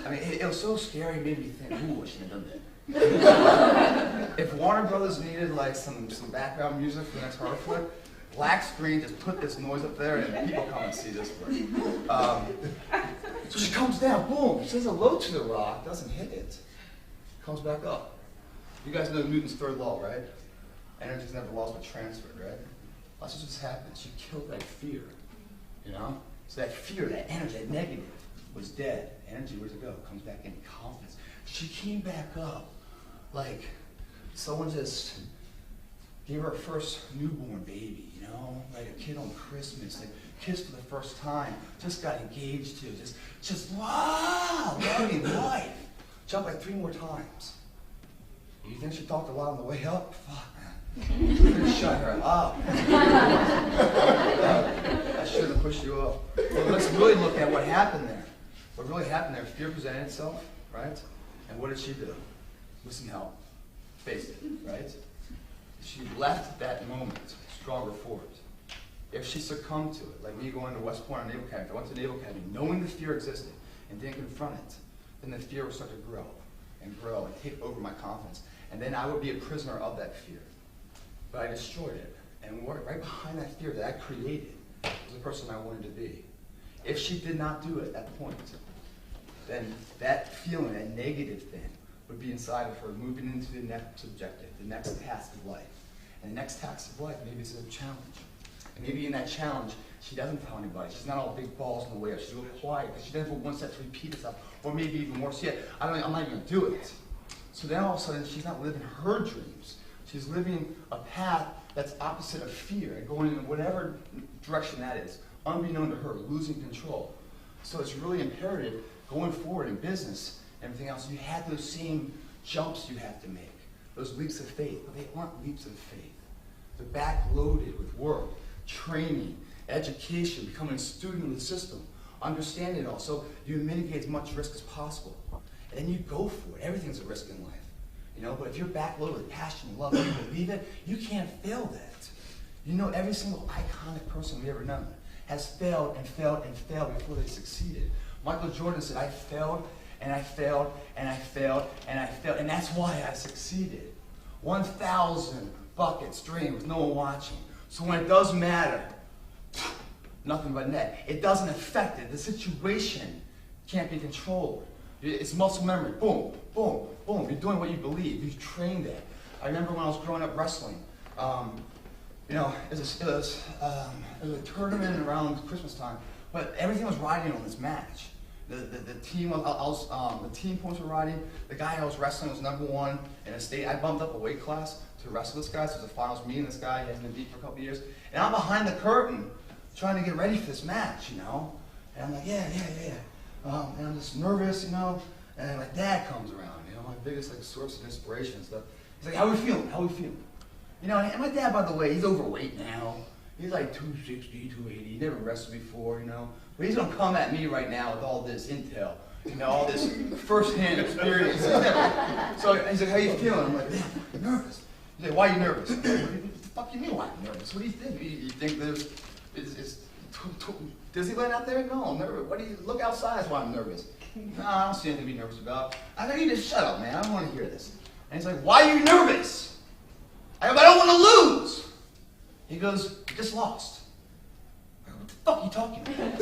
I mean, it was so scary, it made me think, ooh, I shouldn't have done that. If Warner Brothers needed like some background music for the next Hartford, black screen, just put this noise up there and people come and see this work. So she comes down, boom, says hello to the rock, doesn't hit it. Comes back up. You guys know Newton's third law, right? Energy's never lost but transferred, right? That's what just happened. She killed that fear, you know? So that fear, that energy, that negative was dead. Energy, where's it go? Comes back in confidence. She came back up like someone just gave her first newborn baby, you know? Like a kid on Christmas, like kissed for the first time, just got engaged to, just wow, loving life. Jumped like 3 more times. You think she talked a lot on the way up? Fuck, man. Who's gonna shut her up? I shouldn't have pushed you up. Well, let's really look at what happened there. What really happened there, fear presented itself, right? And what did she do? With some help. Faced it, right? She left that moment stronger for it. If she succumbed to it, like me going to West Point or Naval Academy, if I went to Naval Academy knowing the fear existed and didn't confront it, then the fear would start to grow and take over my confidence. And then I would be a prisoner of that fear. But I destroyed it. And right behind that fear that I created was the person I wanted to be. If she did not do it at that point, then that feeling, that negative thing, would be inside of her, moving into the next objective, the next task of life. And the next task of life, maybe it's a challenge. And maybe in that challenge, she doesn't tell anybody. She's not all big balls in the way. She's a little quiet because she doesn't want that to repeat itself. Or maybe even worse yet, I'm not even going to do it. So then all of a sudden, she's not living her dreams. She's living a path that's opposite of fear and going in whatever direction that is, unbeknown to her, losing control. So it's really imperative going forward in business and everything else. You have those same jumps you have to make, those leaps of faith, but they aren't leaps of faith. They're backloaded with work, training, education, becoming a student of the system, understanding it all. So you mitigate as much risk as possible. And then you go for it. Everything's a risk in life. You know, but if you're backloaded with passion and love and you believe it, you can't fail that. You know, every single iconic person we ever known has failed and failed and failed before they succeeded. Michael Jordan said, I failed and I failed and I failed and I failed, and that's why I succeeded. 1,000 buckets drained with no one watching. So when it does matter, nothing but net. It doesn't affect it. The situation can't be controlled. It's muscle memory. Boom, boom, boom. You're doing what you believe. You've trained it. I remember when I was growing up wrestling. You know, it was a tournament around Christmas time, but everything was riding on this match. The team the team points were riding. The guy I was wrestling was #1 in a state. I bumped up a weight class to wrestle this guy. So it was the finals. Me and this guy, he hasn't been beat for a couple of years, and I'm behind the curtain trying to get ready for this match. You know, and I'm like, yeah. And I'm just nervous, you know, and my dad comes around, you know, my biggest like source of inspiration and stuff. He's like, how we feeling? You know, and my dad, by the way, he's overweight now. He's like 260, 280, he never wrestled before, you know. But he's gonna come at me right now with all this intel, you know, all this first-hand experience. So he's like, how you feeling? I'm like, man, I'm nervous. He's like, why are you nervous? I'm like, what the fuck you mean why I'm nervous? What do you think? You think there's Disneyland out there? No, I'm nervous. What do you look outside? That's why I'm nervous. No, I don't see anything to be nervous about. I think you just shut up, man. I don't want to hear this. And he's like, why are you nervous? I go, I don't want to lose. He goes, you just lost. I go, what the fuck are you talking about?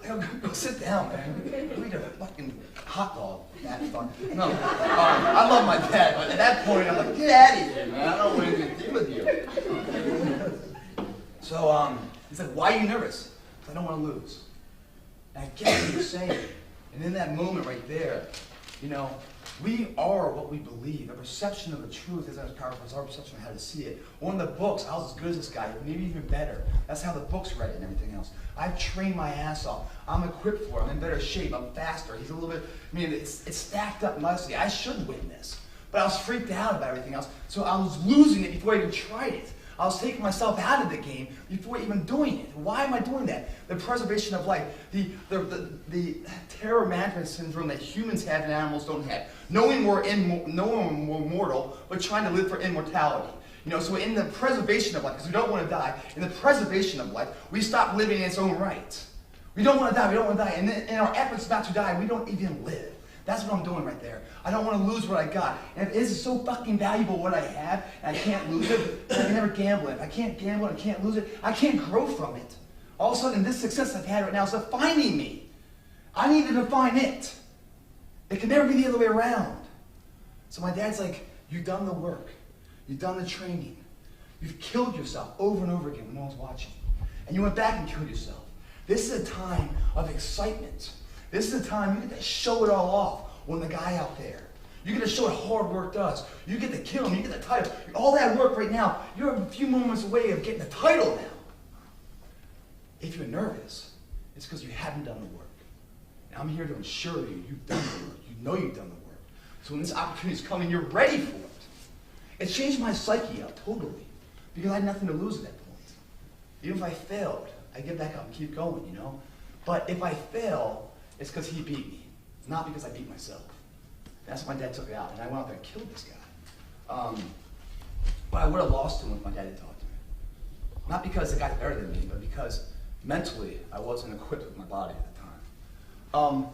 I go, go sit down, man. Go eat a fucking hot dog. That fuck. No, I love my dad, but at that point, I'm like, get out of here, man. I don't want anything to do with you. like, why are you nervous? Because I don't want to lose. And I get what you're saying. And in that moment right there, you know, we are what we believe. A perception of the truth isn't as powerful as our perception of how to see it. One of the books, I was as good as this guy, maybe even better. That's how the books read it and everything else. I've trained my ass off. I'm equipped for it. I'm in better shape. I'm faster. He's a little bit, I mean, it's stacked up nicely. I should win this. But I was freaked out about everything else. So I was losing it before I even tried it. I was taking myself out of the game before even doing it. Why am I doing that? The preservation of life, the terror management syndrome that humans have and animals don't have. Knowing we're mortal, but trying to live for immortality. You know, so in the preservation of life, because we don't want to die, in the preservation of life, we stop living in its own right. We don't want to die, we don't want to die. And in our efforts not to die, we don't even live. That's what I'm doing right there. I don't want to lose what I got. And if it is so fucking valuable what I have, and I can't lose it, then I can never gamble it. If I can't gamble and I can't lose it, I can't grow from it. All of a sudden, this success I've had right now is defining me. I need to define it. It can never be the other way around. So my dad's like, you've done the work. You've done the training. You've killed yourself over and over again when no one's watching. And you went back and killed yourself. This is a time of excitement. This is a time you get to show it all off when the guy out there. You get to show what hard work does. You get to kill him. You get the title. All that work right now, you're a few moments away of getting the title now. If you're nervous, it's because you haven't done the work. And I'm here to assure you, you've done the work. You know you've done the work. So when this opportunity is coming, you're ready for it. It changed my psyche up totally because I had nothing to lose at that point. Even if I failed, I get back up and keep going, you know. But if I fail, it's because he beat me, not because I beat myself. That's why my dad took it out, and I went out there and killed this guy. But I would have lost him if my dad had talked to me. Not because the guy's better than me, but because mentally I wasn't equipped with my body at the time.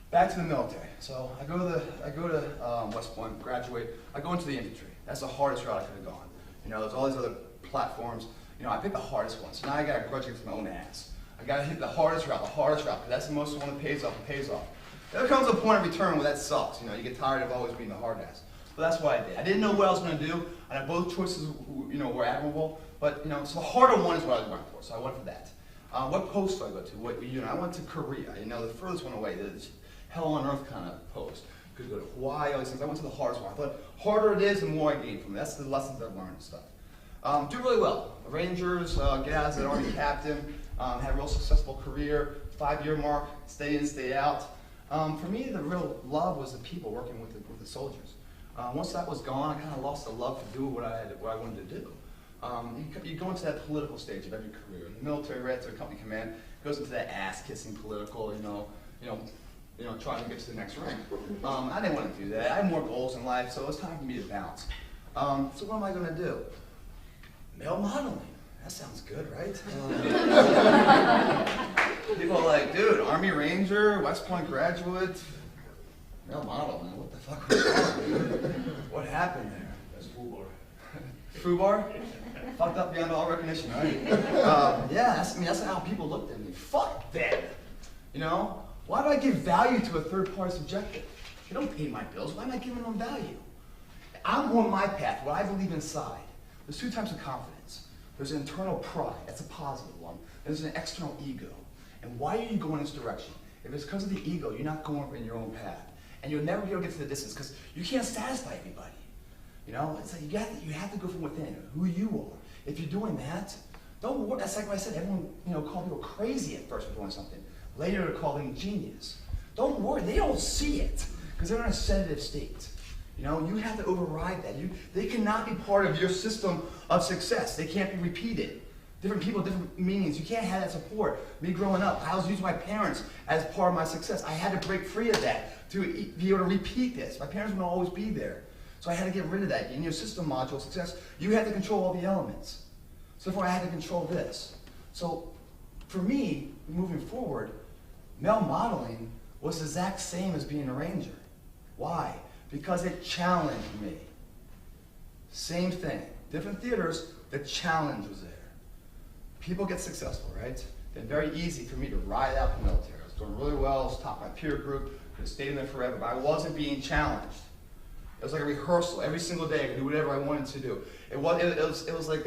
Back to the military. So I go to West Point, graduate. I go into the infantry. That's the hardest route I could have gone. You know, there's all these other platforms. You know, I picked the hardest one. So now I got a grudge against my own ass. I got to hit the hardest route, because that's the most one that pays off and pays off. There comes a point of return where that sucks. You know, you get tired of always being the hard ass. But that's what I did. I didn't know what I was going to do, and both choices, you know, were admirable. But you know, so the harder one is what I was going for. So I went for that. What post do I go to? What, you know, I went to Korea. You know, the furthest one away. This hell on earth kind of post. Could go to Hawaii. All these things. I went to the hardest one. I thought harder it is, the more I gain from it. That's the lessons I've learned and stuff. Do really well. Rangers, get out as an Army captain. Had a real successful career. 5-year mark. Stay in, stay out. For me, the real love was the people working with the soldiers. Once that was gone, I kind of lost the love to do what I wanted to do. You go into that political stage of every career. In the military, right to a company command, goes into that ass-kissing political, trying to get to the next rank. I didn't want to do that. I had more goals in life, so it was time for me to bounce. So what am I going to do? Male modeling. That sounds good, right? People are like, dude, Army Ranger, West Point graduate, male model, man. What the fuck was wrong? What happened there? That's FUBAR. FUBAR? Fucked up beyond all recognition, right? Yeah, that's how people looked at me. Fuck them. You know? Why do I give value to a third-party subjective? They don't pay my bills. Why am I giving them value? I'm on my path, what I believe inside. There's 2 types of confidence. There's an internal pride. That's a positive one. There's an external ego. And why are you going this direction? If it's because of the ego, you're not going in your own path. And you'll never be able to get to the distance because you can't satisfy everybody. You know, it's like you have to go from within, who you are. If you're doing that, don't worry. That's like what I said. Everyone, called people crazy at first for doing something. Later, they're called them genius. Don't worry. They don't see it because they're in a sedative state. You know, you have to override that. They cannot be part of your system of success. They can't be repeated. Different people, different meanings. You can't have that support. Me growing up, I was using my parents as part of my success. I had to break free of that to be able to repeat this. My parents would always be there. So I had to get rid of that. In your system module success, you have to control all the elements. So therefore, I had to control this. So for me, moving forward, male modeling was the exact same as being a ranger. Why? Because it challenged me. Same thing. Different theaters, the challenge was there. People get successful, right? It's very easy for me to ride out the military. I was doing really well, I was top of my peer group, could have stayed in there forever, but I wasn't being challenged. It was like a rehearsal. Every single day I could do whatever I wanted to do. It was like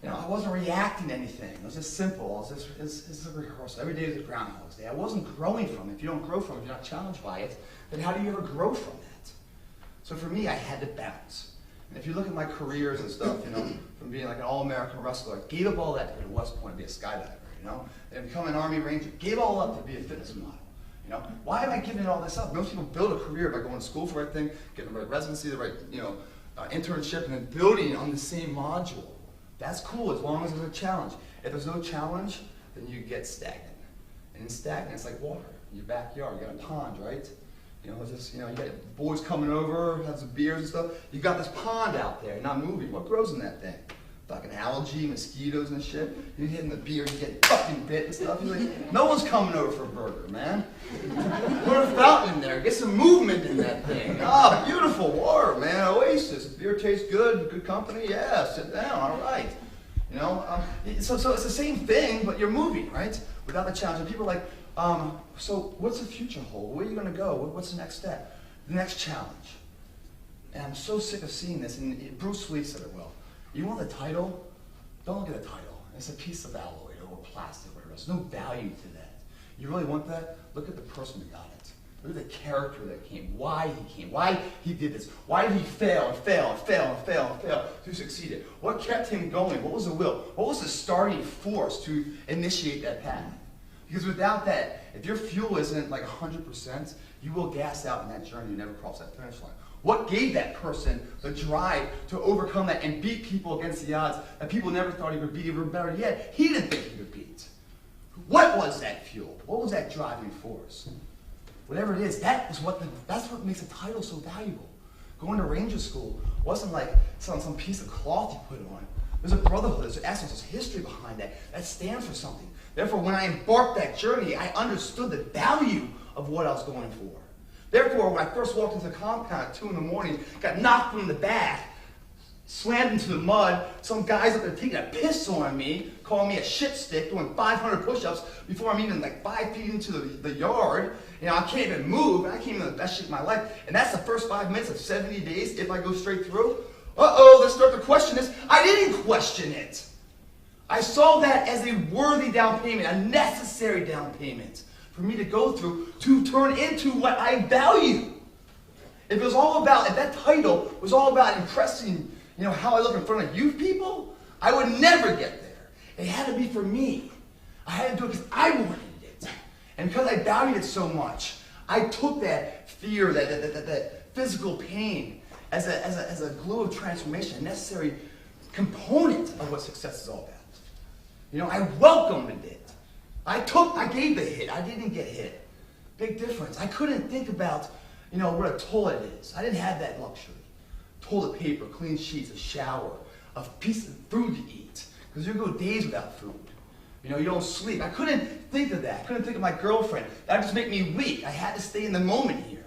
You know, I wasn't reacting to anything. It was just simple. It's a rehearsal. Every day was a Groundhog's Day. I wasn't growing from it. If you don't grow from it, if you're not challenged by it, then how do you ever grow from that? So for me, I had to bounce. And if you look at my careers and stuff, you know, from being like an all-American wrestler, I gave up all that to go to West Point to be a skydiver, you know, and become an Army Ranger, gave all up to be a fitness model. You know, why am I giving all this up? Most people build a career by going to school for the right thing, getting the right residency, the right, you know, internship, and then building on the same module. That's cool as long as there's a challenge. If there's no challenge, then you get stagnant. And in stagnant, it's like water in your backyard. You got a pond, right? You know, it's just, you know, you got boys coming over, have some beers and stuff. You got this pond out there, not moving. What grows in that thing? Fucking algae, mosquitoes and shit. You're hitting the beer, you get fucking bit and stuff. You're like, no one's coming over for a burger, man. Put a fountain in there, get some movement in that thing. Ah, oh, beautiful water, man. Oasis. Beer tastes good, good company. Yeah, sit down. All right. You know, so it's the same thing, but you're moving, right? Without the challenge. And people are like, so what's the future hold? Where are you going to go? What's the next step? The next challenge. And I'm so sick of seeing this. And Bruce Lee said it well. You want the title? Don't look at the title. It's a piece of alloy or plastic or whatever. There's no value to that. You really want that? Look at the person who got it. Look at the character that came. Why he came. Why he did this. Why did he fail and fail and fail and fail and fail to succeed it? What kept him going? What was the will? What was the starting force to initiate that path? Because without that, if your fuel isn't like 100%, you will gas out in that journey. You never cross that finish line. What gave that person the drive to overcome that and beat people against the odds that people never thought he would beat, even better yet, he didn't think he would beat? What was that fuel? What was that driving force? Whatever it is, that's what makes a title so valuable. Going to Ranger School wasn't like some piece of cloth you put on. There's a brotherhood, there's an essence, there's history behind that. That stands for something. Therefore, when I embarked that journey, I understood the value of what I was going for. Therefore, when I first walked into the compound at 2 in the morning, got knocked from the back, slammed into the mud, some guys up there taking a piss on me, calling me a shit stick, doing 500 push-ups before I'm even like 5 feet into the yard. You know, I can't even move, and I came in the best shape of my life. And that's the first 5 minutes of 70 days if I go straight through. Uh-oh, let's start to question this. I didn't question it. I saw that as a worthy down payment, a necessary down payment for me to go through to turn into what I value. If that title was all about impressing, you know, how I look in front of you people, I would never get there. It had to be for me. I had to do it because I wanted it. And because I valued it so much, I took that fear, that physical pain as a glue of transformation, a necessary component of what success is all about. You know, I welcomed it. I gave the hit. I didn't get hit. Big difference. I couldn't think about, you know, what a toilet is. I didn't have that luxury. Toilet paper, clean sheets, a shower, a piece of food to eat. Because you go days without food. You know, you don't sleep. I couldn't think of that. I couldn't think of my girlfriend. That would just make me weak. I had to stay in the moment here.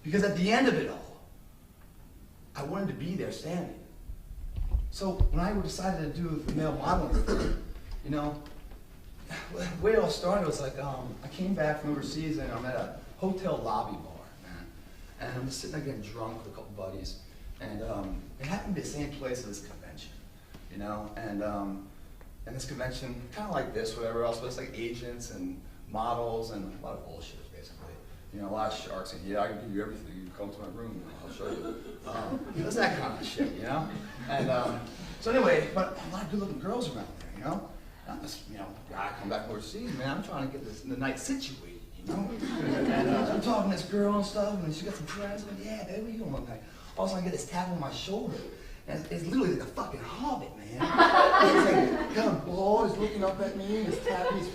Because at the end of it all, I wanted to be there standing. So when I decided to do the male modeling thing, you know, the way it all started was like, I came back from overseas and I'm at a hotel lobby bar, man. And I'm just sitting there getting drunk with a couple buddies. And it happened to be the same place as this convention, you know? And this convention, kind of like this, whatever else, but it's like agents and models and a lot of bullshit, basically. You know, a lot of sharks saying, yeah, I can give you everything. You can come to my room, I'll show you. It's that kind of shit, you know? And so anyway, but a lot of good-looking girls around there, you know? I'm just, you know, I come back from overseas, man, I'm trying to get the night situated, you know? And I'm talking to this girl and stuff, and she got some friends, and yeah, baby, where you going one night? All of a sudden I get this tap on my shoulder. And it's literally like a fucking hobbit, man. It's like, kind of bald, he's looking up at me, and he's tapping his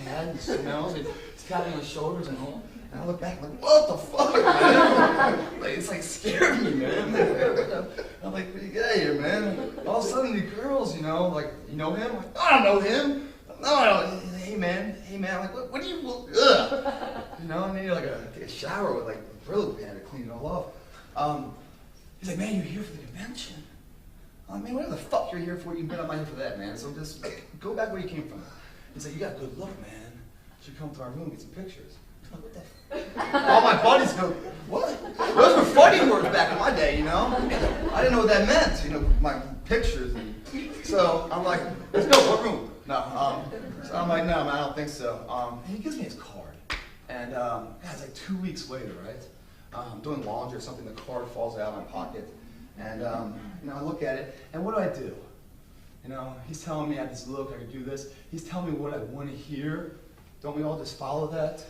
hand, he smells, he's tapping my shoulders and all. And I look back, I'm like, what the fuck, man? Like, it's like scared me, man. I'm like, what do you got here, man? All of a sudden, the girls, you know, like, you know him? I'm like, I don't know him. No, I don't. Hey, man. I'm like, what do you, ugh. You know, I need like take a shower with like a Brillo pad to clean it all off. He's like, man, you're here for the convention. I'm like, man, whatever the fuck you're here for, I'm not here for that, man. So just go back where you came from. He's like, you got good look, man. You should come to our room and get some pictures. What the all my buddies go, what? Those were fighting words back in my day, you know? I didn't know what that meant, you know, my pictures. And so I'm like, let's go, what room? No, so I'm like, no, man, I don't think so. And he gives me his card. And it's like 2 weeks later, right? I'm doing laundry or something, the card falls out of my pocket. And you know, I look at it, and what do? You know, he's telling me I have this look, I can do this. He's telling me what I want to hear. Don't we all just follow that?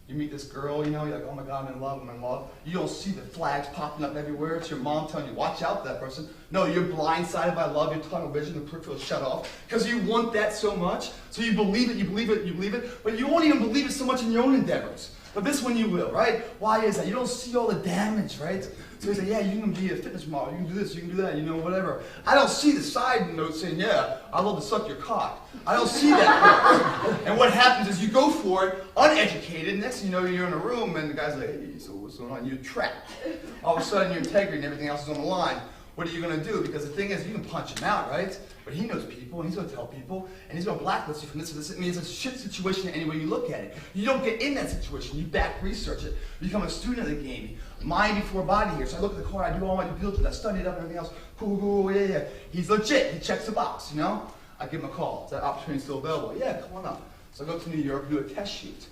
You meet this girl, you know, you're like, oh my God, I'm in love, I'm in love. You don't see the flags popping up everywhere. It's your mom telling you, watch out for that person. No, you're blindsided by love, your tunnel vision, the peripheral is shut off. Because you want that so much. So you believe it, you believe it, you believe it. But you won't even believe it so much in your own endeavors. But this one you will, right? Why is that? You don't see all the damage, right? So you say, yeah, you can be a fitness model, you can do this, you can do that, you know, whatever. I don't see the side note saying, yeah, I love to suck your cock. I don't see that part. And what happens is you go for it, uneducated, next thing you know, you're in a room and the guy's like, hey, so what's going on? You're trapped. All of a sudden your integrity and everything else is on the line. What are you going to do? Because the thing is, you can punch him out, right? But he knows people, and he's going to tell people, and he's going to blacklist you from this to this. I mean, it's a shit situation any way you look at it. You don't get in that situation. You back research it. You become a student of the game. Mind before body here. So I look at the car, I do all my due diligence, I study it up and everything else. Cool, yeah. He's legit. He checks the box, you know? I give him a call. Is that opportunity still available? Yeah, come on up. So I go to New York, do a test shoot.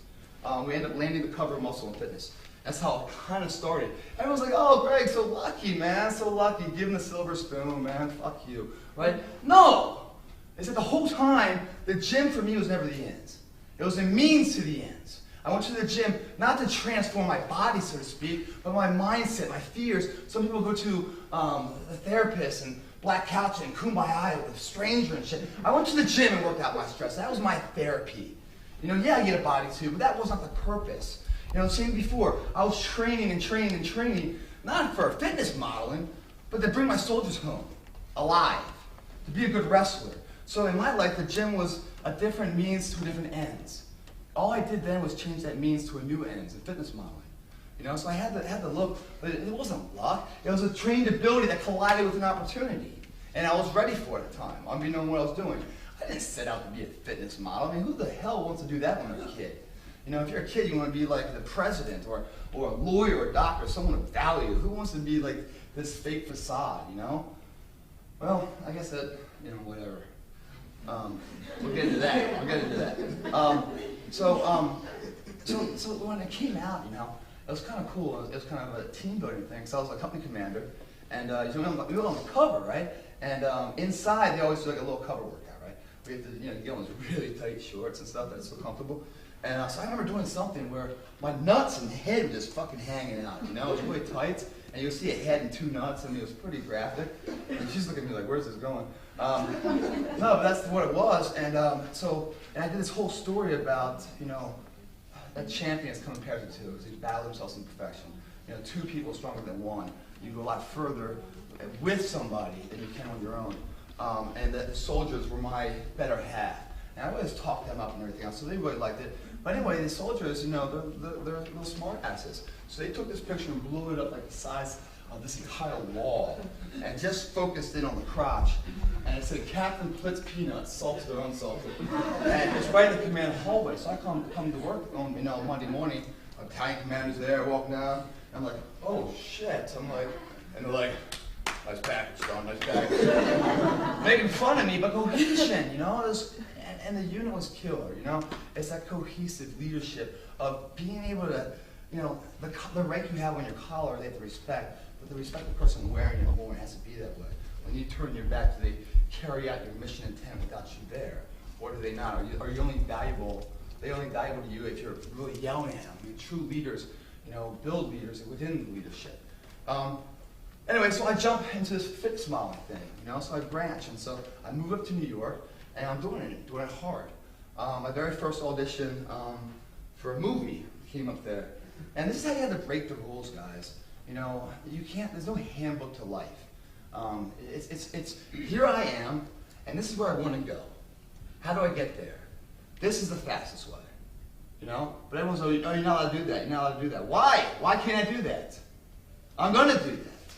We end up landing the cover of Muscle and Fitness. That's how it kind of started. Everyone's like, oh, Greg, so lucky, man, so lucky. Give him the silver spoon, man, fuck you, right? No! It's that the whole time, the gym for me was never the ends. It was a means to the ends. I went to the gym not to transform my body, so to speak, but my mindset, my fears. Some people go to the therapist and black couch and kumbaya with a stranger and shit. I went to the gym and worked out my stress. That was my therapy. You know, yeah, I get a body too, but that was not the purpose. You know, same before, I was training and training and training, not for fitness modeling, but to bring my soldiers home, alive, to be a good wrestler. So in my life, the gym was a different means to different ends. All I did then was change that means to a new ends in fitness modeling. You know, so I had to look, but it wasn't luck. It was a trained ability that collided with an opportunity. And I was ready for it at the time, unbeknown what I was doing. I didn't set out to be a fitness model. I mean, who the hell wants to do that when they're a kid? You know, if you're a kid, you want to be like the president or a lawyer or a doctor, someone of value. Who wants to be like this fake facade, you know? Well, I guess that, you know, whatever. We'll get into that. We'll get into that. So when it came out, you know, it was kind of cool. It was kind of a team building thing. So I was a company commander, and we were on the cover, right? And inside, they always do like a little cover workout, right? We have to, you know, get on those really tight shorts and stuff that's so comfortable. And so I remember doing something where my nuts and head were just fucking hanging out, you know? It was really tight, and you'll see a head and two nuts, and it was pretty graphic. And she's looking at me like, where's this going? No, but that's what it was. And I did this whole story about, you know, that champions come pairs of two. They battle themselves in perfection. You know, two people stronger than one. You go a lot further with somebody than you can on your own. And that the soldiers were my better half. And I always talked them up and everything else, so they really liked it. But anyway, the soldiers, you know, they're little smart asses. So they took this picture and blew it up like the size of this entire wall, and just focused in on the crotch. And it said, Captain Plitt's peanuts, salted or unsalted. And it's right in the command hallway. So I come to work on, you know, Monday morning. Italian commander's there, walking down. And I'm like, oh shit. I'm like, and they're like, nice package, John, nice package. Making fun of me, but cohesion, you know. And the unit was killer, you know. It's that cohesive leadership of being able to, you know, the rank you have on your collar, they have to respect, but the respect the person wearing your horn has to be that way. When you turn your back, do they carry out your mission intent without you there, or do they not? Are you only valuable? They only valuable to you if you're really yelling at them. I mean, true leaders, you know, build leaders within the leadership. Anyway, so I jump into this fitness modeling thing, you know. So I branch, and so I move up to New York. And I'm doing it hard. My very first audition for a movie came up there. And this is how you have to break the rules, guys. You know, you can't, there's no handbook to life. It's here I am, and this is where I want to go. How do I get there? This is the fastest way. You know? But everyone's like, oh, you're not allowed to do that, you're not allowed to do that. Why? Why can't I do that? I'm gonna do that.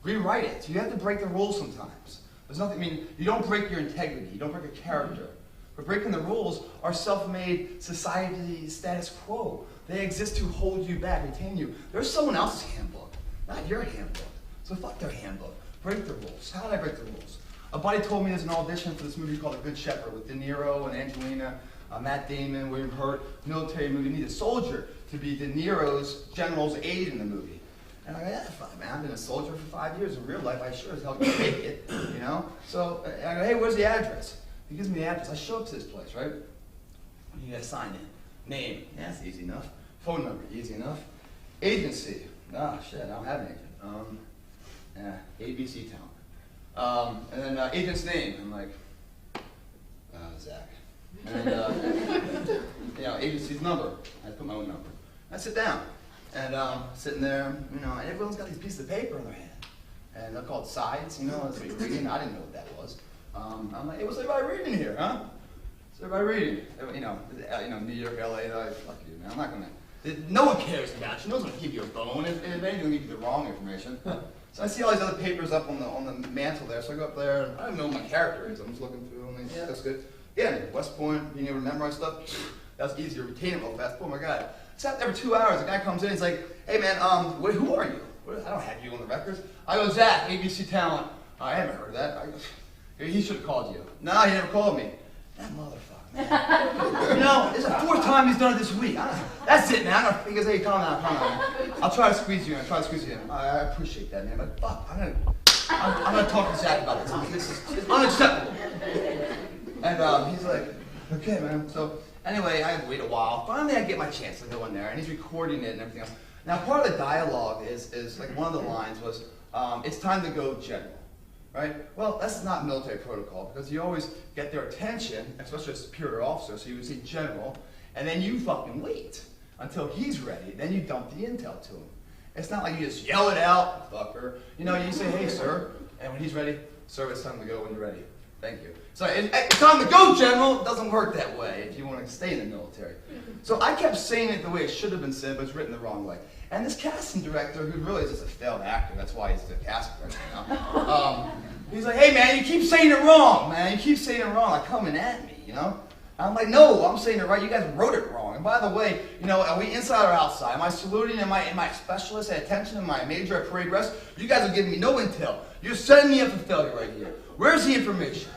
Rewrite it. You have to break the rules sometimes. There's nothing, I mean, you don't break your integrity, you don't break your character But breaking the rules are self-made society status quo. They exist to hold you back, retain you. There's someone else's handbook, not your handbook. So fuck their handbook. Break the rules. How did I break the rules? A buddy told me there's an audition for this movie called The Good Shepherd with De Niro and Angelina, Matt Damon, William Hurt, military movie. You need a soldier to be De Niro's general's aide in the movie. And I go, yeah, fuck, man, I've been a soldier for 5 years. In real life, I sure as hell can make it, you know? So I go, hey, where's the address? He gives me the address. I show up to this place, right? You gotta sign in. Name, yeah, that's easy enough. Phone number, easy enough. Agency, shit, I don't have an agent. ABC Town. And then agent's name, I'm like, Zach. And agency's number, I put my own number. I sit down, and sitting there, and everyone's got these pieces of paper in their hand. And they're called sides, that's what you're reading. I didn't know what that was. I'm like, hey, what's everybody reading here, huh? What's everybody reading? New York, LA, fuck you, man. I'm not gonna. No one cares about you. No one's gonna give you a bone. If anything, they'll give you the wrong information. So I see all these other papers up on the mantle there. So I go up there, and I don't know what my character is. I'm just looking through. I'm like, yeah, that's good. Yeah, West Point, being able to memorize stuff. That's easier to retain it real fast. Oh my God. Except every 2 hours, a guy comes in. He's like, hey man, who are you? I don't have you on the records. I go, Zach, ABC Talent. I haven't heard of that. I go, he should have called you. No, he never called me. That motherfucker. It's the 4th time he's done it this week. That's it, man. He goes, hey, calm down. I'll try to squeeze you in. I appreciate that, man. But fuck, I'm gonna talk to Zach about this. This is unacceptable. And he's like, okay, man. So anyway, I wait a while. Finally, I get my chance to go in there, and he's recording it and everything else. Now, part of the dialogue is like one of the lines was, it's time to go general. Right? Well, that's not military protocol because you always get their attention, especially a superior officer, so you would say general, and then you fucking wait until he's ready, then you dump the intel to him. It's not like you just yell it out, fucker. You say, hey, sir, and when he's ready, sir, it's time to go when you're ready. Thank you. So it's time to go, general. It doesn't work that way if you want to stay in the military. So I kept saying it the way it should have been said, but it's written the wrong way. And this casting director, who really is just a failed actor, that's why he's the casting director now, he's like, hey man, you keep saying it wrong, man. You keep saying it wrong, like coming at me, I'm like, no, I'm saying it right. You guys wrote it wrong. And by the way, are we inside or outside? Am I saluting? Am I a specialist at attention? Am I a major at parade rest? You guys are giving me no intel. You're setting me up for failure right here. Where's the information?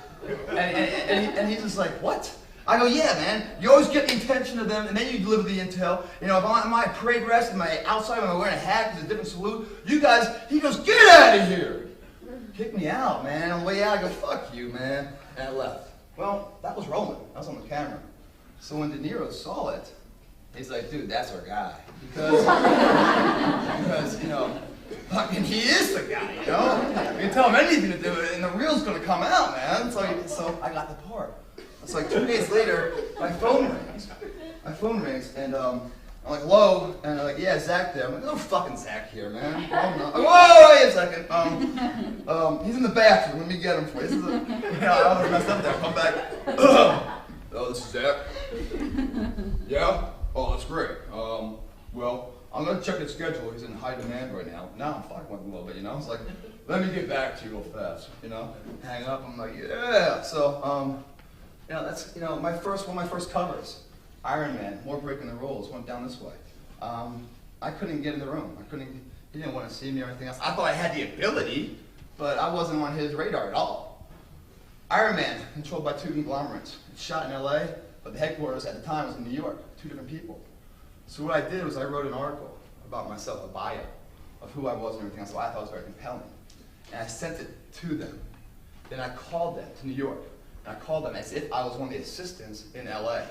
And he's just like, what? I go, yeah, man. You always get the attention of them, and then you deliver the intel. If I'm at parade rest, am I outside? Am I wearing a hat? Because it's a different salute. You guys, he goes, get out of here. Kick me out, man. On the way out, I go, fuck you, man. And I left. Well, that was rolling. That was on the camera. So when De Niro saw it, he's like, dude, that's our guy. Because fucking he is the guy, You can tell him anything to do it, and the reel's gonna come out, man. So I got the part. It's like 2 days later, my phone rings, and I'm like, hello, and they're like, yeah, Zach there. I'm like, no fucking Zach here, man. Whoa, wait a second. He's in the bathroom. Let me get him for you. I almost messed up there. Come back. Oh, this is Zach. Yeah? Oh, that's great. Well, I'm gonna check his schedule. He's in high demand right now. Now I'm fucking with him a little bit, It's like, let me get back to you real fast, Hang up. I'm like, yeah. So, that's one of my first covers. Iron Man, more breaking the rules, went down this way. I couldn't get in the room. He didn't want to see me or anything else. I thought I had the ability, but I wasn't on his radar at all. Iron Man, controlled by 2 conglomerates. Shot in LA, but the headquarters at the time was in New York, 2 different people. So what I did was I wrote an article about myself, a bio of who I was and everything else, so I thought it was very compelling. And I sent it to them. Then I called them to New York. And I called them as if I was one of the assistants in LA.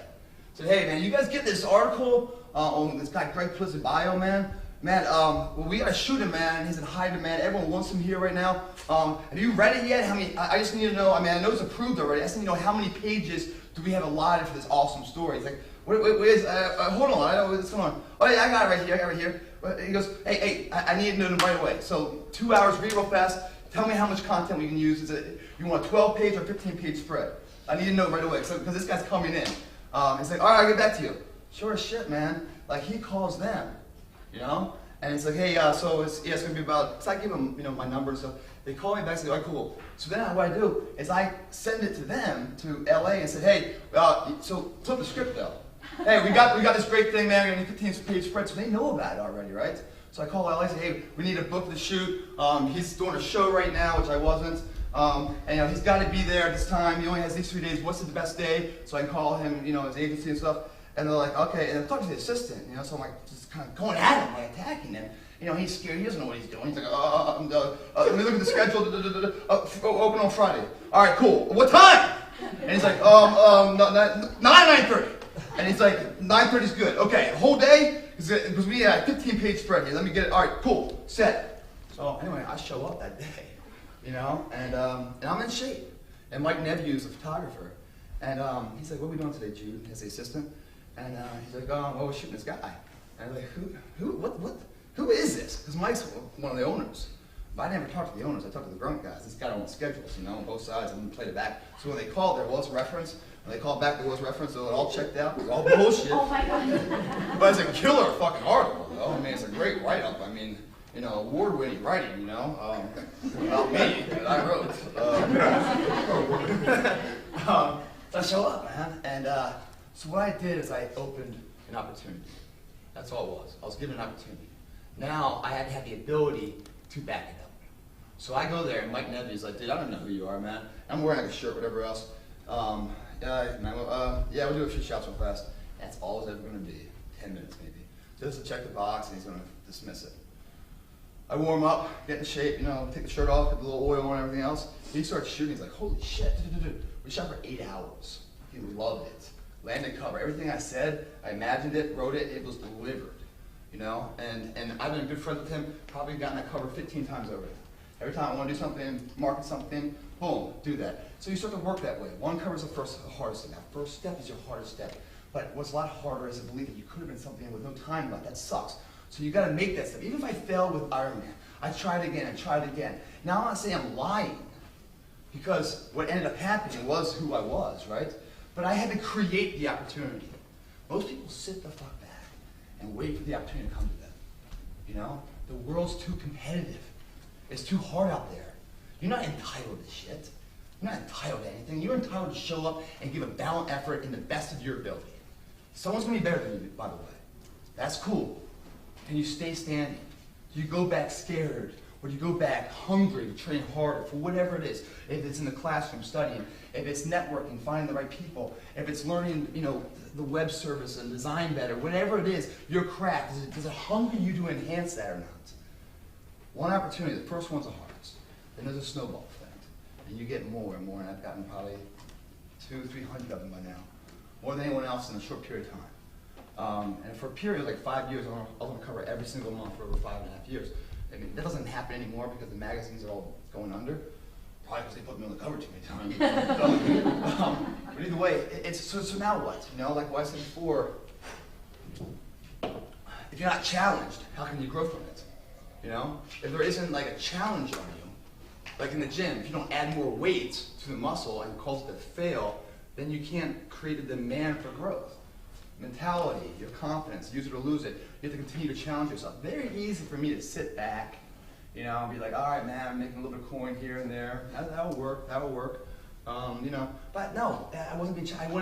Said, hey man, you guys get this article on this guy Greg Plitt's bio, man? Man, well, we gotta shoot him, man. He's in high demand. Everyone wants him here right now. Have you read it yet? How many? I just need to know. I know it's approved already. I just need to know how many pages do we have allotted for this awesome story. He's like, wait, hold on. I know what's going on. Oh yeah, I got it right here. He goes, hey, I need to know them right away. So 2 hours, read real fast. Tell me how much content we can use. You want a 12-page or 15-page spread? I need to know right away because this guy's coming in. He's like, all right, I'll get back to you. Sure as shit, man. Like he calls them, And it's like, hey, so it's gonna be about. So I give him, my number. So They call me back and say, all right, cool. So then what I do is I send it to them, to LA, and said, hey, so flip the script though. Hey, we got this great thing, man. We're going to need 15-page spread, so they know about it already, right? So I call LA and say, hey, we need a book to shoot. He's doing a show right now, which I wasn't. And he's got to be there at this time. He only has these 3 days. What's the best day? So I can call him, his agency and stuff. And they're like, okay. And I'm talking to the assistant, so I'm like, just kind of going at him, like attacking him. He's scared. He doesn't know what he's doing. He's like, let me look at the schedule. Open on Friday. All right, cool. What time? And he's like, 9:30. And he's like, 9:30 is good. Okay, the whole day? Because we had a 15-page spread here. Let me get it. All right, cool. Set. So anyway, I show up that day, and I'm in shape. And Mike Neview's a photographer. And he's like, what are we doing today, Jude? As the assistant. And he's like, well, we're shooting this guy. And I'm like, who is this? Because Mike's one of the owners. But I never talked to the owners. I talked to the grunt guys. This guy on schedules, on both sides, and played it back. So when they called, there was reference. When they called back, there was reference. So it all checked out. It was all bullshit. Oh my God. But it's a killer fucking article, though. I mean, it's a great write-up. I mean, award-winning writing, about me that I wrote. So I show up, man. And so what I did is I opened an opportunity. That's all it was. I was given an opportunity. Now I had to have the ability to back it up. So I go there, and Mike Neview's like, dude, I don't know who you are, man. I'm wearing like a shirt, whatever else. Yeah, we'll do a few shots real fast. That's all it's ever going to be. 10 minutes maybe. Just to check the box, and he's going to dismiss it. I warm up, get in shape, take the shirt off, get the little oil and everything else. He starts shooting. He's like, holy shit. We shot for 8 hours. He loved it. Landed cover. Everything I said, I imagined it, wrote it, it was delivered. And I've been good friends with him, probably gotten that cover 15 times over. Every time I want to do something, market something, boom, do that. So you start to work that way. One cover is the hardest thing. That first step is your hardest step. But what's a lot harder is to believe that you could have been something with no time left. That sucks. So you got to make that step. Even if I failed with Iron Man, I tried again, I tried again. Now I'm not saying I'm lying, because what ended up happening was who I was, right? But I had to create the opportunity. Most people sit the fuck back and wait for the opportunity to come to them. The world's too competitive. It's too hard out there. You're not entitled to shit. You're not entitled to anything. You're entitled to show up and give a balanced effort in the best of your ability. Someone's going to be better than you, by the way. That's cool. Can you stay standing? Do you go back scared? Or do you go back hungry to train harder for whatever it is? If it's in the classroom studying, if it's networking, finding the right people, if it's learning, the web service and design better, whatever it is, your craft, does it hunger you to enhance that or not? One opportunity, the first one's the hardest. Then there's a snowball effect. And you get more and more, and I've gotten probably 200-300 of them by now. More than anyone else in a short period of time. And for a period of like 5 years, I was going to cover every single month for over 5.5 years. I mean, that doesn't happen anymore because the magazines are all going under. Probably because they put me on the cover too many times. But either way, so now what? Like what I said before, if you're not challenged, how can you grow from it? If there isn't like a challenge on you, like in the gym, if you don't add more weight to the muscle and cause it to fail, then you can't create a demand for growth. Mentality, your confidence, use it or lose it. You have to continue to challenge yourself. Very easy for me to sit back, and be like, all right, man, I'm making a little bit of coin here and there. That'll work. But no, I wasn't being challenged. I